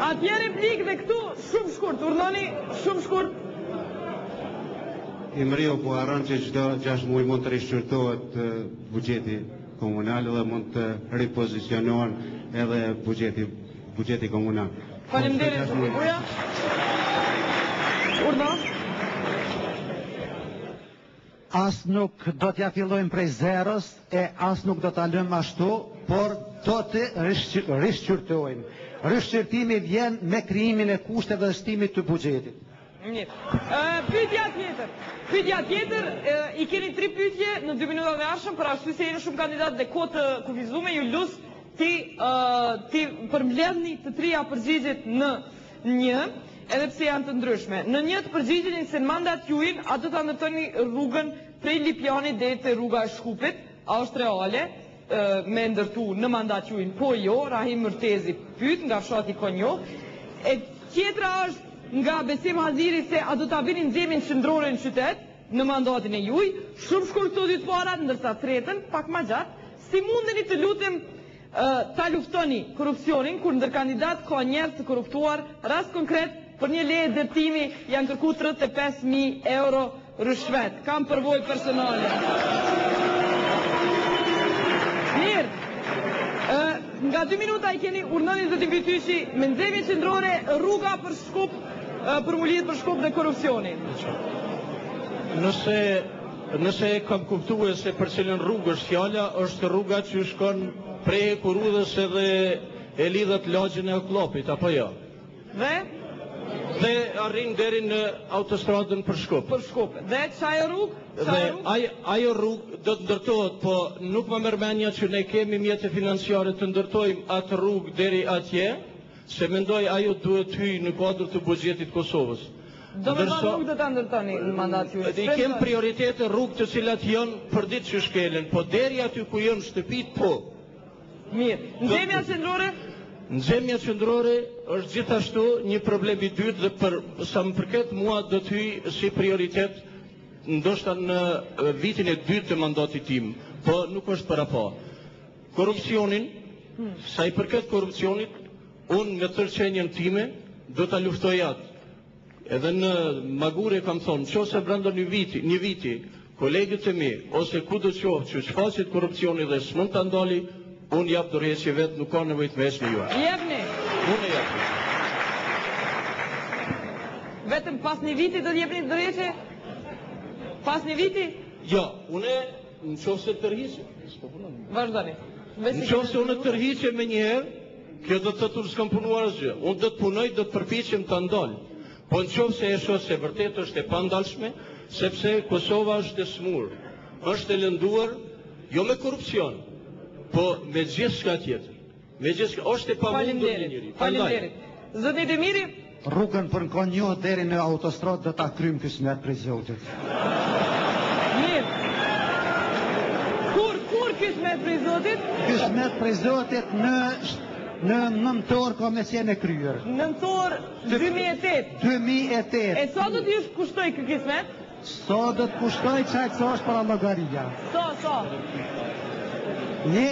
Atje replikë dhe këtu shumë shkurt. Urdhoni, shumë shkurt. Imrio po harron që çdo 6 muaj mund të rishqyrtohet buxheti komunal dhe mund të ripozicionohen edhe buxheti komunal. Faleminderit. Urdhon. As nuk do t'ja fillojmë prej zeros e as nuk do t'a lëmë ashtu, por do të rishqyrtojmë. rishqyrtimi vjen me krijimin e kushteve dhe shtimit të buxhetit. Mirë. Pyetja tjetër, i keni 3 pyetje në 2 minutat e ardhshëm, për arsye se jeni shumë kandidat dhe kohë të kufizuar, ju lus ti përmbledhni të 3 përgjigjet në 1, edhe pse janë të ndryshme. Në 1 të përgjigjeni se në mandat juaj, a do ta ndërtoni rrugën prej Lipjanit deri te rruga e Shkupit, a është reale me ndërtu në mandat juaj? Po jo, Rahim Mërtezi pyet nga fshati Konjo. E tjetra është nga Besim Haziri se a do ta bini nxemin qendrore në qytet në mandatin e juaj. Shumë shkurt këto 2 parat, ndërsa tretën pak më gjatë. Si mundeni të lutem ta luftoni korrupsionin kur ndër kandidat ka njerëz të korruptuar? Rast konkret, për një leje dërtimi janë kërku 35.000 euro rishvet. Kam përvojë personale. Mirë. Nga 2 minuta i keni urnëni zoti Bytyshi me nxemje qendrore rruga për Shkup, për mullijet për Shkup dhe korrupsioni. Nëse e kam kuptuar se për cilën rrugë është fjala, është rruga që shkon prej Kurudhës edhe e lidhet lagjën e Oklopit, apo jo? Dhe arrin deri në autostradën për Shkup. Për Shkup. Dhe çajo rrugë? Ajo rrugë do të ndërtohet, po nuk më merr mendja që ne kemi mjete financiare të ndërtojmë atë rrugë deri atje, se mendoj ajo duhet hyjë në kuadër të buxhetit Kosovës. Do me ma rrugë do të ndërtoni në mandat ju? I kem prioritete rrugë të cilat janë për ditë që shkelen, po deri aty ku janë shtëpit, po. Mirë. Nxemja qendrore? Nxemja qendrore është gjithashtu një problem i dytë dhe për sa më përket mua do të hyjë si prioritet ndoshta në vitin e dytë të mandatit tim, po nuk është para pa. Korrupsionin, sa i përket korrupsionit, unë me tërqenjen time do ta luftoj atë. Edhe në Magure kam thonë, nëse brenda një viti, kolegët e mi, ose kudo qoftë që shfaqet korrupsioni dhe s'mund ta ndali, unë jap dorëheqje vetë, nuk ka nevojë të veshni ju. Jepni. Unë e jap. Vetëm pas një viti do të jepni dorëheqje? Pas një viti? Jo, unë nëse tërhiqem. Vazhdoni. Nëse unë tërhiqem më një herë, kjo do të thotë s'kam punuar asgjë. Unë do të punoj, do të përpiqem ta ndal. Po nëse e shoh se vërtet është e pandalshme, sepse Kosova është e smur, është e lënduar, jo me korrupsion, po me gjithçka tjetër. Me gjithçka, është e pamundur një njeri. Faleminderit. Zoti Demiri, rrugën për Konjo deri në autostradë do ta kryjm kismet prej Zotit. Mirë. Kur kismet prej Zotit? Kismet prej Zotit në nëntor ka me qenë e kryer. Nëntor 2008. 2008. E sa do t'ju kushtoj kë kismet? Sa do të kushtoj çaj sa është para llogaria. Sa? Një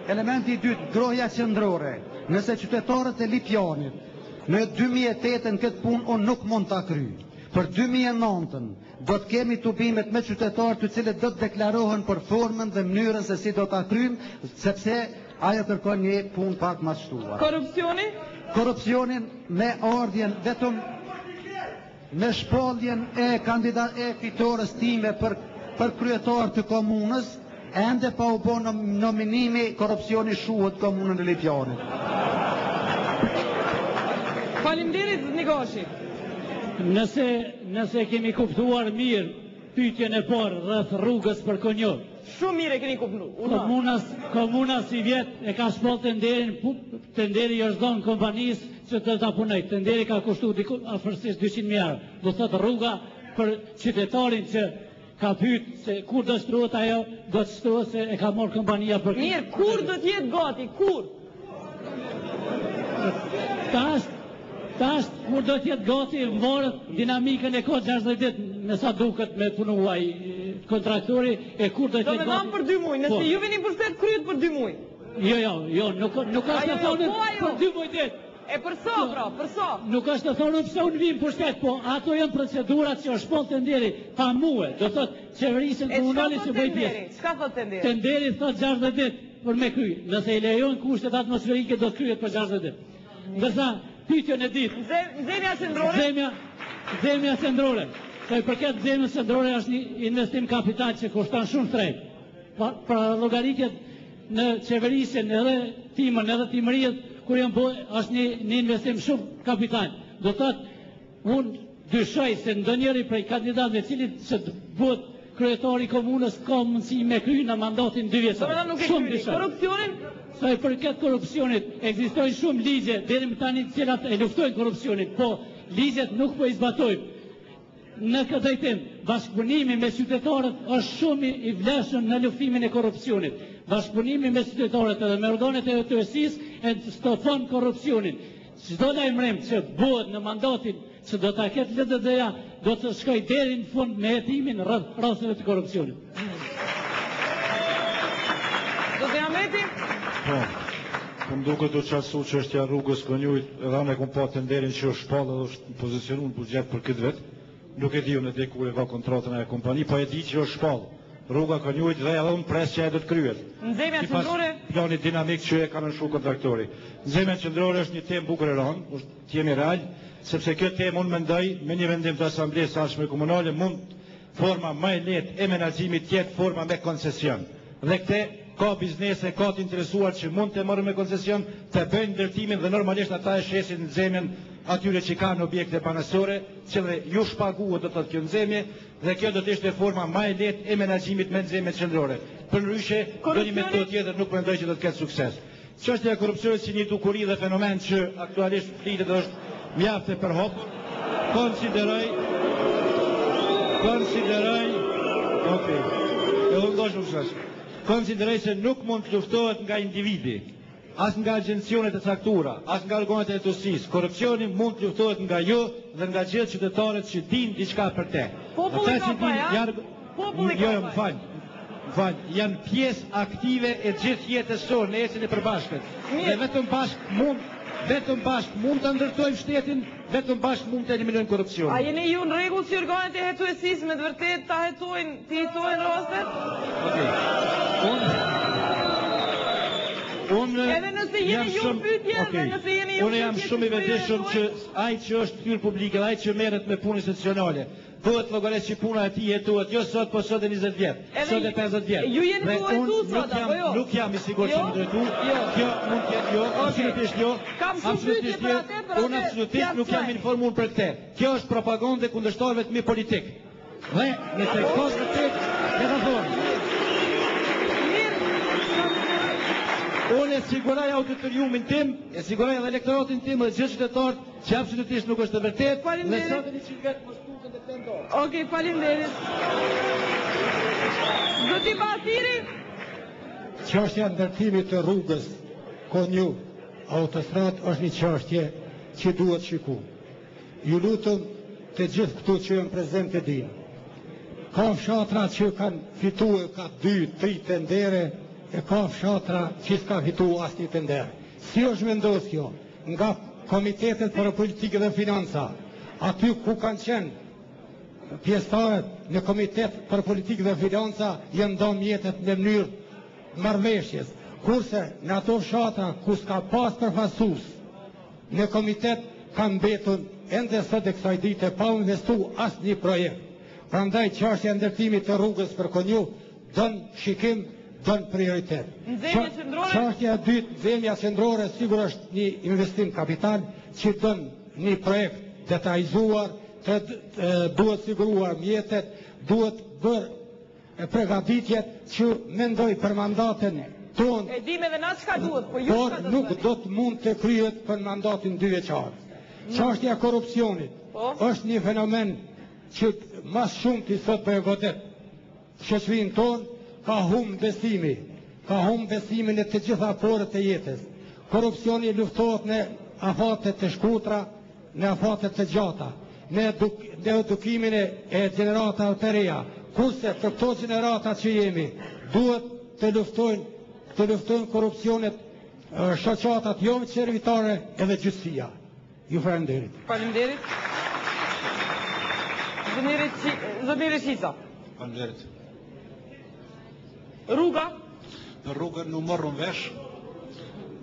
element i dytë, grohja qendrore. Nëse qytetarët e Lipjanit në 2008-ën këtë punë unë nuk mund ta kryj. Për 2009-ën do të kemi tubimet me qytetarë të cilët do të deklarohen për formën dhe mënyrën se si do ta kryjmë, sepse ajo kërkon një punë pak më shtuar. Korrupsioni? Korrupsionin me ardhjen vetëm me shpalljen e fitores time për kryetar të komunës, ende pa u bë nominimi, korrupsioni shuhet komunën e Lipjanit. Faleminderit Nigoshi. Nëse kemi kuptuar mirë pyetjen e parë rreth rrugës për Konjo. Shumë mirë e keni kuptuar. Komuna si vjet e ka shpall tenderi është dhënë kompanisë që të ta punoj. Tenderi ka kushtuar afërsisht 200.000 euro. Do thotë rruga për qytetarin që ka pyet se kur do shtrohet ajo, do të shtrohet se e ka marrë kompania për. Mirë, kur do të jetë gati? Kur? Tash, kur do të jetë gati, morët dinamikën e kohë 60 ditë, me sa duket me punuaj kontraktori, e kur do të jetë gati. Do me dhamë për 2 muaj, nëse ju vini për shtet kryet për 2 muaj. Jo, nuk është të thonë për 2 muaj ditë. E për sa, pra, për sa? Nuk është të thonë pëse unë vim për shtet, po ato janë procedurat që është shpon tenderi pa muaj. Do thotë qeverisën komunale që bëj pjesë. Çka thot tenderi? Tenderi thot 60 ditë për me kry. Nëse i lejon kushtet atmosferike do të kryet për 60 ditë. Ndërsa pyetjen e ditë. Nxemja qendrore? Nxemja qendrore. Po i përket nxemjes qendrore është një investim kapital që kushton shumë shtrenjtë. Pra llogaritjet në qeverisjen edhe timën edhe timërijet kur janë bo, është një investim shumë kapital. Do thotë, unë dyshoj se ndonjëri prej kandidatëve cilit që të bëhet kryetari komunës ka mundësi me kry në mandatin 2 vjeçar. Shumë dyshoj. Korupcionin? Sa i përket korupcionit, ekzistojnë shumë ligje deri më tani të cilat e luftojnë korupcionin, po ligjet nuk po i zbatojnë. Në këtë drejtim, bashkëpunimi me qytetarët është shumë i vlefshëm në luftimin e korrupsionit. Bashkëpunimi me qytetarët edhe me organet e hetuesisë e stopon korrupsionin. Çdo lajmërim që bëhet në mandatin që do ta ketë LDD-ja, do të shkojë deri në fund me hetimin rreth rasteve të korrupsionit. Zotë Ahmeti? Po, më duket të qartësu që është ja rrugës Konjujt, edhe ne kom pa tenderin që është shpallë dhe është pozicionu në buxhet për këtë vetë. Nuk e di unë e kur e ka kontratën e kompani, po e di që është shpallë. Rruga Konjujt dhe edhe unë pres që e do të kryet. Nxemja qendrore? Plani dinamik që e ka nënshu kontraktori. Nxemja qendrore është një temë bukur e rënë, të jemi real, sepse kjo temë unë mendoj me një vendim të asamblesë sashme komunale mund forma më e lehtë e menaxhimit tjetë forma me koncesion. Dhe këte ka biznese, ka të interesuar që mund të marrë me koncesion, të bëjnë ndërtimin dhe normalisht ata e shesin nxemjen atyre që kanë objekte banasore, që dhe ju shpaguhet do të kjo nxemje, dhe kjo do të ishte forma më e lehtë e menaxhimit me nxemjet qendrore. Përndryshe, do një metodë tjetër nuk mendoj që do të ketë sukses. Çështja e korrupsionit si një dukuri dhe fenomen që aktualisht flitet është mjaft e përhapur, konsideroj, konsideroj se nuk mund të luftohet nga individi, as nga agjencionet e caktura, as nga organet e hetuesisë. Korrupsioni mund të luftohet nga ju dhe nga gjithë qytetarët që dinë diçka për te. Populli ka pa, ja? Populli ka pa. Më fal, janë pjesë aktive e gjithë jetës sonë, në ecën e përbashkët. Dhe vetëm bashkë mund të ndërtojmë shtetin, vetëm bashkë mund të eliminojmë korrupsionin. A jeni ju në rregull si organet e hetuesisë me të vërtet të hetojnë rastet? Edhe nëse jeni ju pyetje, dhe nëse jeni ju unë jam shumë i vetëdijshëm që ai që është fytyrë publike, ai që merret me punë institucionale, duhet llogaret që puna e tij jetohet jo sot, po sot e 20 vjet, sot e 50 vjet. Ju jeni drejtu sot apo jo? Nuk jam i sigurt që jam drejtu. Kjo mund të jetë jo, absolutisht jo. Kam shumë pyetje për atë, unë absolutisht nuk jam informuar për këtë. Kjo është propagandë kundërshtarëve të mi politik. Dhe nëse ka vërtet, e ka thonë. Unë e siguraj auditoriumin tim, e siguraj edhe elektoratin tim dhe gjithë qytetarët që absolutisht nuk është të vërtet. Faleminderit. Dhe sot e 100 vjet mos tutën dhe pendor. Okej, faleminderit. Zoti Basiri. Çështja e ndërtimit të rrugës Konjujt autostradë është një çështje që duhet shikuar. Ju lutem të gjithë këtu që janë prezente dinë. Ka fshatra që kanë fituar ka 2-3 tendere, e ka fshatra që s'ka fituar asnjë tender. Si është vendos kjo? Nga Komitetet për Politikë dhe Financa, aty ku kanë qenë pjesëtarët në Komitet për Politikë dhe Financa janë dhënë mjetet në mënyrë marrëveshjes, kurse në ato fshatra ku s'ka pas përfaqësues në komitet kanë mbetur ende sot e kësaj dite pa investu asnjë projekt. Prandaj çështja e ndërtimit të rrugës për Konjujt don shikim, don prioritet. Çështja e dytë, nxemja qendrore, sigurisht është një investim kapital që don një projekt detajzuar, duhet siguruar mjetet, duhet bërë përgatitjet që mendoj për mandatin tonë. E dim edhe na çka duhet, po ju çka do të nuk do të mund të kryhet për mandatin 2 vjeçar. Çështja e korrupsionit është një fenomen që mas shumë të sot për e godet. Shoqërinë tonë ka humbur besimin e të gjitha porët e jetës. Korrupsioni luftohet në afate të shkurtra, në afate të gjata, në edukimin e gjeneratave të reja. Kurse për këto gjenerata që jemi, duhet të luftojnë korrupsionet shoqatat jo qeveritare edhe gjyqësia. Ju falenderit. Faleminderit. Zoti Reqica. Faleminderit. Rruga? Në rrugën nuk morrën vesh.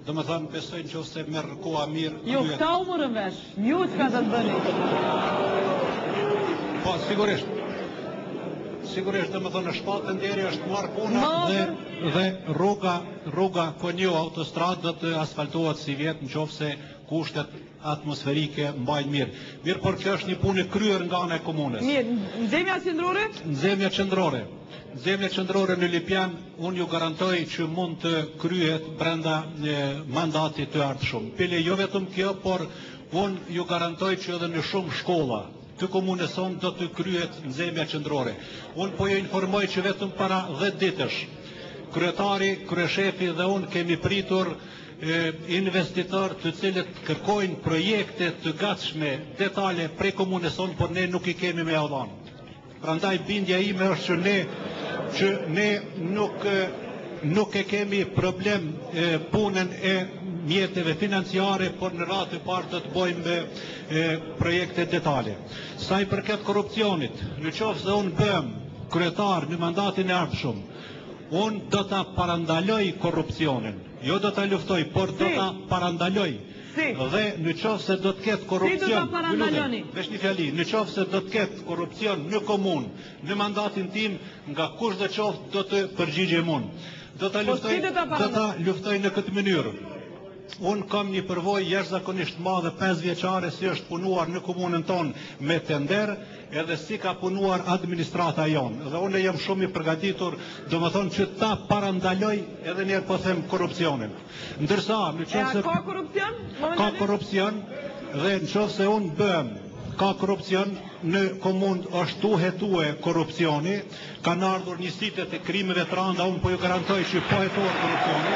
Do më thënë, besoj në që ose merë koha mirë. Jo, këta u morën vesh. Ju çka do të bëni? Po, sigurisht. sigurisht dhe më thonë shpatën deri është marrë puna dhe rruga Konjo autostradë do të asfaltohet si vjetë në qoftë se kushtet atmosferike mbajnë mirë. Mirë, por kjo është një punë e kryer nga ana e komunës. Mirë, nxemja qendrore? Nxemja qendrore. Nxemja qendrore në Lipjan, unë ju garantoj që mund të kryhet brenda mandatit të ardhshëm. Pele jo vetëm kjo, por unë ju garantoj që edhe në shumë shkolla të komunës sonë do të kryhet nxemja qendrore. Unë po ju informoj që vetëm para 10 ditësh, kryetari, kryeshefi dhe unë kemi pritur investitor të cilët kërkojnë projekte të gatshme detale prej komunës sonë, por ne nuk i kemi me avdhan. Prandaj bindja ime është që ne nuk e kemi problem punën e mjeteve financiare, por në radhë të parë do të bëjmë projekte detale. Sa i përket korrupsionit, në qoftë se unë bëm kryetar në mandatin e ardhshëm, unë do ta parandaloj korrupsionin. Jo do ta luftoj, por do ta parandaloj. Dhe në qoftë se do të ketë korrupsion, si do ta parandaloni? Vesh një fjali, në qoftë se do të ketë korrupsion në komunë, në mandatin tim, nga kush do qoftë do të përgjigjem unë. Do ta luftoj në këtë mënyrë. Unë kam një përvojë jashtëzakonisht madhe 5 vjeçare si është punuar në komunën tonë me tender, edhe si ka punuar administrata jonë. Dhe unë jam shumë i përgatitur, domethënë që ta parandaloj edhe njerë po them korrupsionin. Ndërsa, në qoftë se ka korrupsion? Ka korrupsion dhe në qoftë se unë bëm ka korrupsion, në komunë është tu hetue korrupsioni, kanë ardhur njësitet e krimeve të randa, unë po ju garantoj që po hetohet korrupsioni.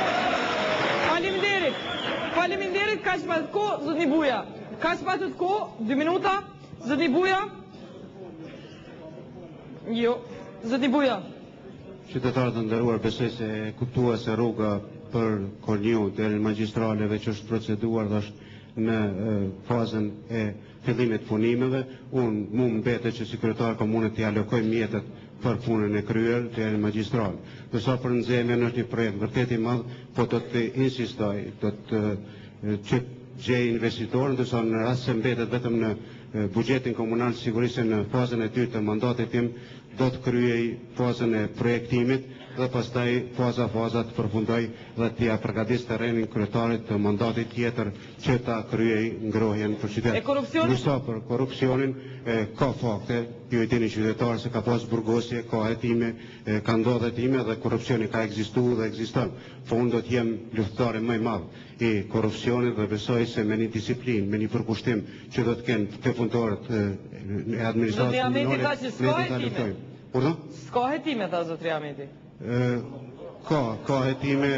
Faleminderit, ka që pasët ko, zotni Buja. Ka që pasët ko, 2 minuta, zotni Buja. Jo, zotni Buja. Qytetarët të nderuar, besoj se kuptua se rruga për Korniu deri në magjistraleve që është proceduar dhe është në fazën e fillimit punimeve, unë mu mbetet që si kryetar komunët t'i alokoj mjetet për punën e kryer deri në magjistral. Dërsa për nxemjen është një projekt vërtet i madh, po do të insistoj, do të që gjej investitorën, ndërsa në rast se mbetet vetëm në buxhetin komunal, sigurisht se në fazën e dytë të mandatit tim do të kryej fazën e projektimit dhe pastaj faza të përfundoj dhe t'ia përgatis terrenin kryetarit të mandatit tjetër që ta kryej ngrohjen për qytet. E korrupsionin? Ndërsa për korrupsionin ka fakte, ju e dini qytetarë se ka pas burgosje, ka hetime, ka ndodhur hetime dhe korrupsioni ka ekzistuar dhe ekziston. Po unë do të jem luftëtari më i madh i korrupsionit dhe besoj se me një disiplinë, me një përkushtim që do të kenë të punëtorët e administratës komunale. S'ka hetime, tha zotri Ahmeti. Ka hetime,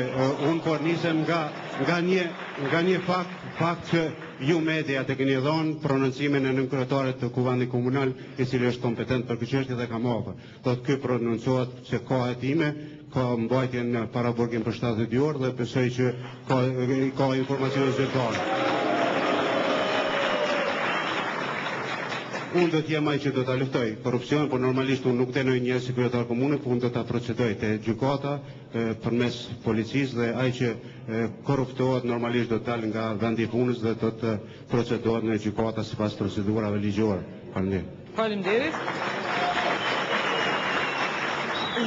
unë por nisem nga një fakt që ju media të keni dhënë prononcimin e nënkryetarit të kuvendit komunal, i cili është kompetent për këtë çështje dhe ka marrë. Do të ky prononcohet se ka hetime, ka mbajtje në paraburgim për 72 orë dhe besoj që ka informacione zyrtare. Unë do t'jem ai që do t'a luftoj korrupsion, por normalisht unë nuk denoj një si kryetar komune, por unë do t'a procedoj te gjykata përmes policisë dhe ai që korruptohet normalisht do të dalë nga vendi i punës dhe do të procedohet në gjykata sipas procedurave ligjore. Faleminderit.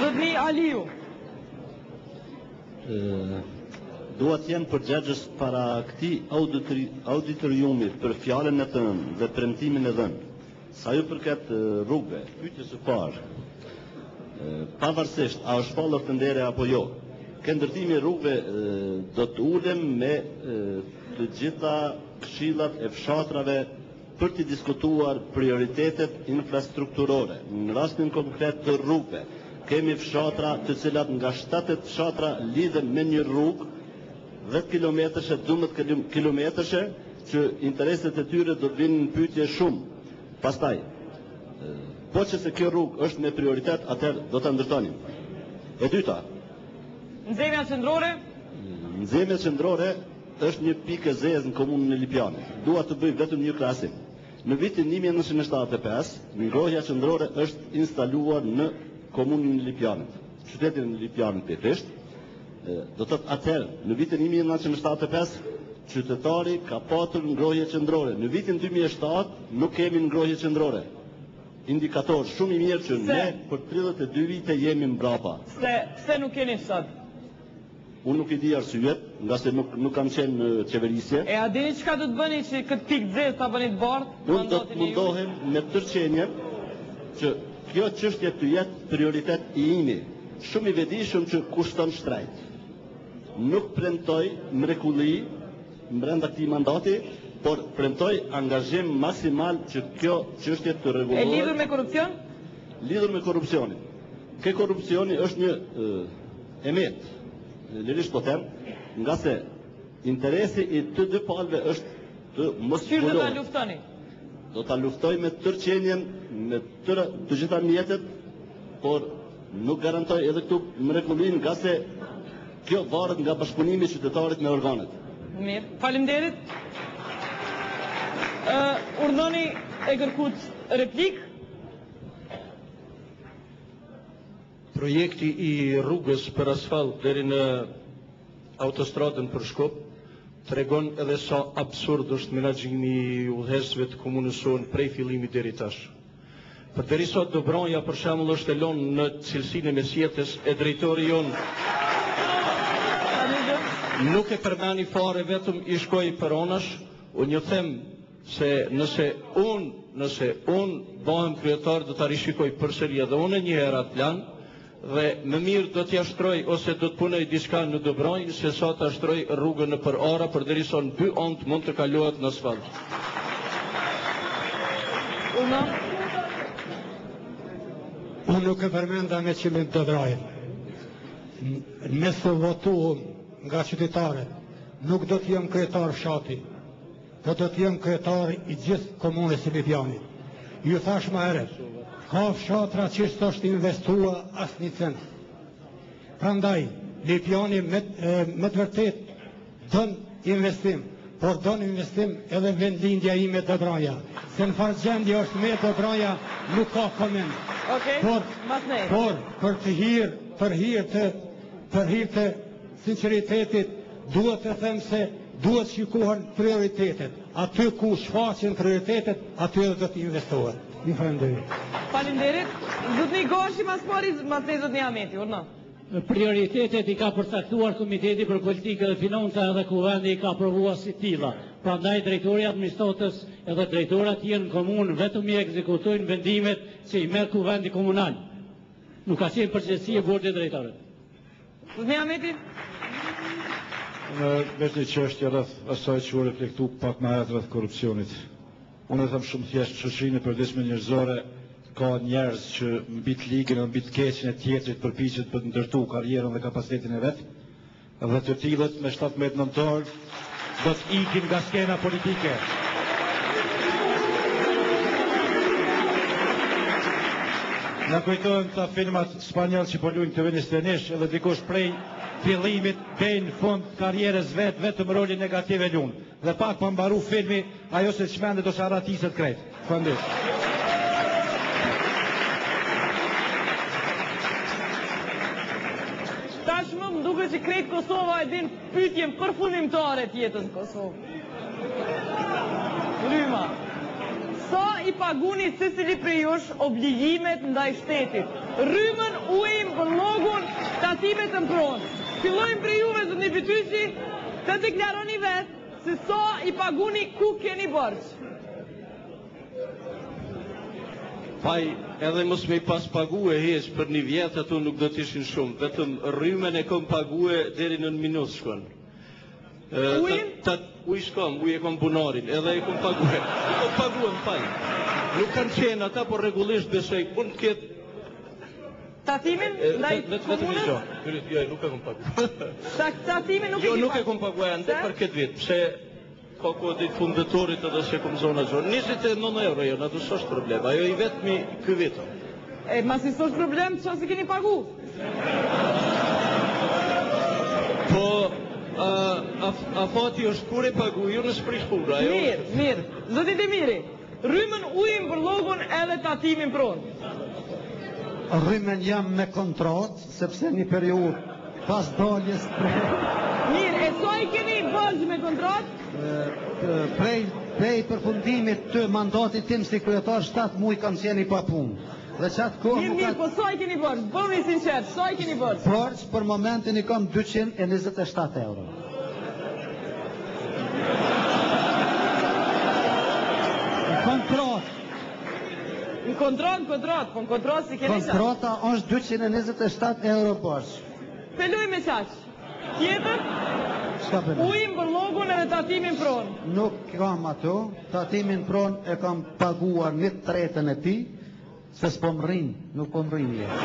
Zotni Aliu. Dua të jem përgjegjës para këtij auditoriumit për fjalën e thënë dhe premtimin e dhënë. Sa ju përket rrugëve, pyetjes së parë, pavarësisht a është shpallur tendere apo jo, ke ndërtimi i rrugëve do të ulem me të gjitha këshillat e fshatrave për të diskutuar prioritetet infrastrukturore. Në rastin konkret të rrugëve, kemi fshatra të cilat nga 7 fshatra lidhen me një rrugë 10 kilometërshe, 12 kilometërshe, që intereset e tyre do të vinë në pyetje shumë. Pastaj, po që se kjo rrugë është me prioritet, atëherë do të ndërtonim. E dyta, nxemja qendrore? Nxemja qendrore është një pikë e zezë në komunën e Lipjanit. Dua të bëj vetëm një krahasim. Në vitin 1975, ngrohja qendrore është instaluar në komunën e Lipjanit, qytetin e Lipjanit pikërisht. Do të thotë atëherë, në vitin 1975, qytetari ka patur ngrohje qendrore. Në vitin 2007 nuk kemi ngrohje qendrore. indikator shumë i mirë që ne për 32 vite jemi mbrapa. Se nuk keni sot? Unë nuk I di arsyet, nga se nuk kam qenë në qeverisje. E a dini çka do të bëni që këtë pikë zezë ta bëni të bardhë? Unë do të mundohem me tërqenje që kjo çështje të jetë prioritet I imi. Shumë I vetëdijshëm që kushton shtrejt. Nuk premtoj mrekulli brenda këtij mandati, por premtoj angazhim maksimal që kjo çështje të rregullohet. E lidhur me korrupsion? Lidhur me korrupsionin. Ke korrupsioni është një emet, lirisht po them, nga se interesi I të dy palëve është të mos Qysh do ta zhvulohet. luftoni? Do ta luftoj me tërqenjen, me të gjitha mjetet, por nuk garantoj edhe këtu mrekullin, nga se kjo varet nga bashkëpunimi I qytetarit me organet. Mirë, faleminderit. Urdhoni e kërkuat replik? Projekti I rrugës për asfalt deri në autostradën për Shkup tregon edhe sa absurd është menaxhimi I udhëheqësve të komunës sonë prej fillimit deri tash. Përderisa Dobronja për shembull është e lënë në cilësinë e mesjetës e drejtori jon nuk e përmeni fare, vetëm I shkoi për onash. Unë ju them se nëse unë bëhem kryetar do ta rishikoj përsëri edhe unë një herë atë plan dhe më mirë do t'ja shtroj ose do të punoj diçka në Dobronjë se sa ta shtroj rrugën në për ara përderisa në dy anë mund të kalohet në asfalt. Unë nuk e përmenda me qëllim të Dobronjën. Nëse votuam nga qytetarët, nuk do të jem kryetar fshati, do të jem kryetar I gjithë komunës së Lipjanit. Ju thash më herët, ka fshatra që s'është investua asnjë cent. Prandaj, Lipjani me të vërtet don investim, por don investim edhe vendlindja ime Dobronja. Se në farë gjendje është me Dobronja, nuk ka koment. Por për hir të sinceritetit, duhet të them se duhet shikohen prioritetet. Aty ku shfaqen prioritetet, aty edhe do të investohet. Një falenderit. Falenderit. Zotni Gashi mas ne zotni Ahmeti, urna. Prioritetet I ka përcaktuar Komiteti për Politikë dhe Financa edhe Kuvendi I ka aprovuar si tilla. Prandaj drejtori I administratës edhe drejtorat janë në komunë vetëm I ekzekutojnë vendimet që I merr Kuvendi komunal. Nuk ka qenë përgjegjësi e bordit drejtorëve. Zotni Ahmeti? Në vetë një çështje rreth asaj që u reflektu pak më herët rreth korrupsionit. Unë e them shumë thjesht, shoqërinë e përditshme njerëzore ka njerëz që mbi të ligën, mbi të keqen e tjetrit përpiqet për të ndërtu karrierën dhe kapacitetin e vet. Dhe të tillët me 17 nëntor do të ikin nga skena politike. Na kujtojnë ta filmat spanjoll që po luajnë të vënë strenesh edhe dikush prej fillimit deri në fund karrierës vet vetëm rolin negativ e lun. Dhe pak po mbaru filmi, ajo se çmendet ose arratiset krejt. Faleminderit. Tashmë më duket që krejt Kosova e din pyetjen përfundimtare të jetës në Kosovë. Ryma. Sa I paguni secili prej jush obligimet ndaj shtetit? Rrymën, ujin, përllogun, tatimet të mpronë. Fillojmë prej juve, zotni Fytyqi, të deklaroni vetë se sa I paguni ku keni borx. Faj, edhe mos me I pas pague heq për një vjetë ato nuk do t'ishin shumë, vetëm rrymën e kom pague deri në minut shkon. Ujin? Uj shkom, uj e kom bunarin, edhe e kom pague. E kom pague më faj. Nuk kanë qenë ata, por regullisht besoj, unë të ketë... Tatimin ndaj komunës? Jo, nuk e kom pague. Tatimin nuk e Jo, ki nuk e kom pague, ande për këtë vit, pse... Ka kodit fundetorit edhe se kom zona gjonë. 29 euro jo, në të është problem. Ajo I vetëmi kë vito. E, mas I sosh problem, që si keni pagu? Po, a fati është kur e pagu, ju në s'prish pura. Mirë. Zotit e miri, rrymën, ujin, përllogun edhe tatimin pronë. Rrymën jam me kontrat, sepse një periud pas daljes Mirë, e sa I keni vëzh me kontrat? prej prej përfundimit të mandatit tim si kryetar 7 muaj kam qenë pa punë. Dhe qatë kohë Mirë, po sa i keni bërë? Bëni sinqert, sa i keni bërë? Borç për momentin i kam 227 euro. Kontrat. Në kontrat, po në kontrat si keni qatë? Kontrata është 227 euro borç. Peluj me qaq. Tjetër? Shka përnë? Ujim për logun edhe tatimin pronë. Nuk kam ato, tatimin pronë e kam paguar 1/3 e ti, se s'po më rrinë, nuk po më rrinë jetë.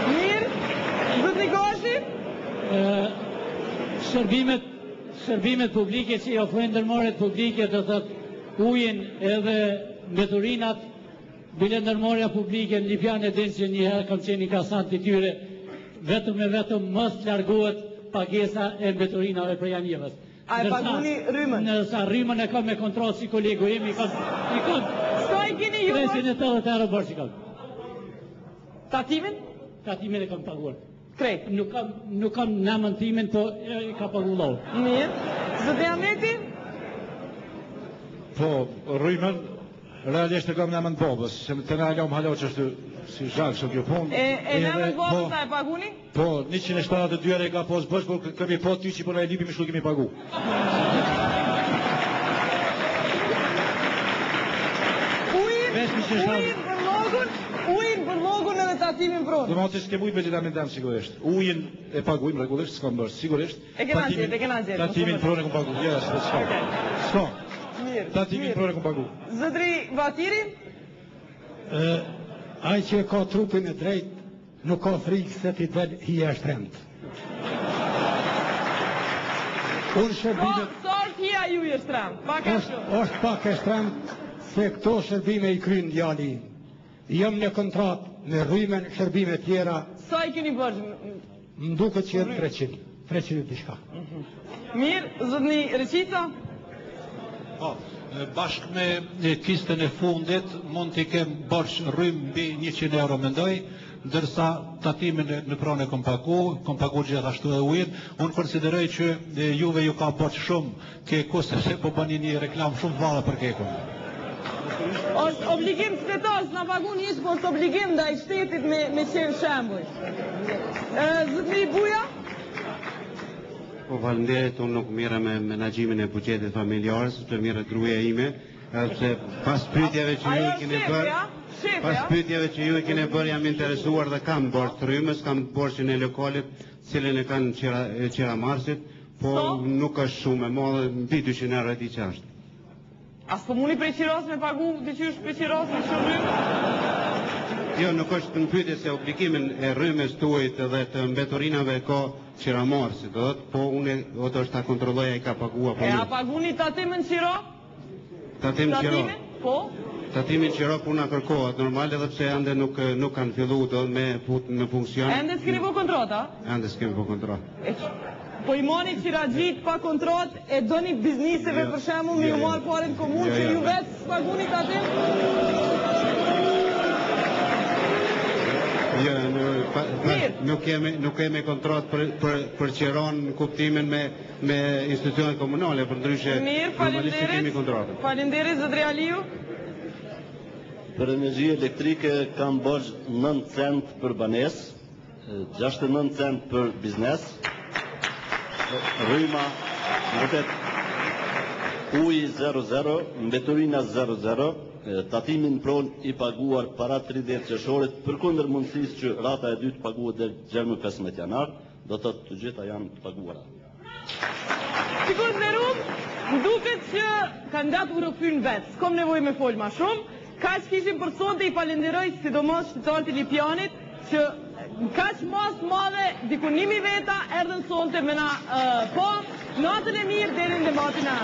Mirë, dhët një gashi? Shërbimet publike që i ofrojnë ndërmarrjet publike do thotë ujin edhe mbeturinat, bile ndërmarrja publike në Lipjan e dinë që njëherë kam qenë i kasant i tyre, vetëm mos largohet pagesa e mbeturinave për janjevës. A e paguni rrymën? Nësa rrymën e kam me kontratë si kolegu im, i kam Sa i keni ju? 380 euro borç i kam. Tatimin? Tatimin e kam paguar. Krejt. Nuk kam namën timin, po i ka pagu lau. Mirë. Zëtë Ahmeti? Po, rrymën, realisht e kam namën babës, se të na lom halo që është si zhak që kjo punë. E namën babës ta e paguni? Po, 172 euro e ka pos bësh, po kemi po ty që po na e lipi me shku kemi pagu. Ujin për logun edhe tatimin pronë. Do më të s'ke mujt me gjitha me ndam sigurisht. Ujin e pagujmë regullisht, s'kam bërë, sigurisht. E kena gjetë. Tatimin pronë e kom pagu, jes, s'ka. Tatimin pronë e kom pagu. Zëdri Vatiri? Ai që ka trupin e drejt, nuk ka frikë se ti del hija e shtremtë. Unë shërbimet... Sa është hija ju e shtremtë? Pak e shumë. është pak e shtremtë se këto shërbime i krynë djali im. Jam në kontrat me rrymen shërbime tjera. Sa i keni bërë? Më duket që jetë 300 e dishka. Mirë, zëdni Reqica? Po, bashkë me kistën e fundit, mund t'i kem borç rrym mbi 100 euro mendoj, ndërsa tatimin në pronë kom pagu gjithashtu e ujin. Unë konsideroj që juve ju ka borç shumë keku, sepse po bëni një reklam shumë valla për kekun. është obligim qytetar, s'na pagun hiç, po është obligim ndaj shtetit me qenë shembull. Zëtëri Buja? Po falenderit, unë nuk mire me menagjimin e buxhetit familjar, sepse mire gruaja ime, se pas pyetjeve që ju i keni bërë, jam interesuar dhe kam borç të rrymës, kam borçin e lokalit, cilën e kanë Qiramarsit, po nuk është shumë e madhe, mbi 200 euro e di që është. As po muni prej Qiras me pagu diqysh prej Qiras me shërbim? Jo, nuk është në pyetje se obligimin e rrymës tuajt dhe të mbeturinave ka Qiramarsi, do të po unë do të ta kontrolloj ai ka paguar apo jo. E a paguni tatimin Qira? Tatimin Qira? Po. Tatimin Qira puna kërkohet normal edhe pse ende nuk kanë filluar do me fut në funksion. Ende s'keni bë kontrata? Ende s'kemi bë kontratë. Po i moni Qiraxhit pa kontrat e doni bizniseve për shembull me ju marr parën komunë që ju vetë s'paguni tatim? Jo, nuk kemi kontratë për Qiran në kuptimin me institucionet komunale, për ndryshe normalisht kemi kontratë. Faleminderit Zotri Aliu. Për energji elektrike kam borx 9 cent për banesë, 69 cent për biznes. Rryma, vërtet, uji 00, mbeturina 00, tatimin pron i paguar para 30 qershorit, përkundër mundësisë që rata e dytë paguhet deri gjermë 15 janar, do të të gjitha janë të paguara. Sikur në rrugë, më duket që kandidat u rrëfyn vetë, s'kom nevoj me folë ma shumë, ka që kishim për sonte i falenderoj sidomos qytetarët e Lipjanit, që ka që mas madhe dikunimi veta erdhen sonte me na po, natën e mirë deri në debatin e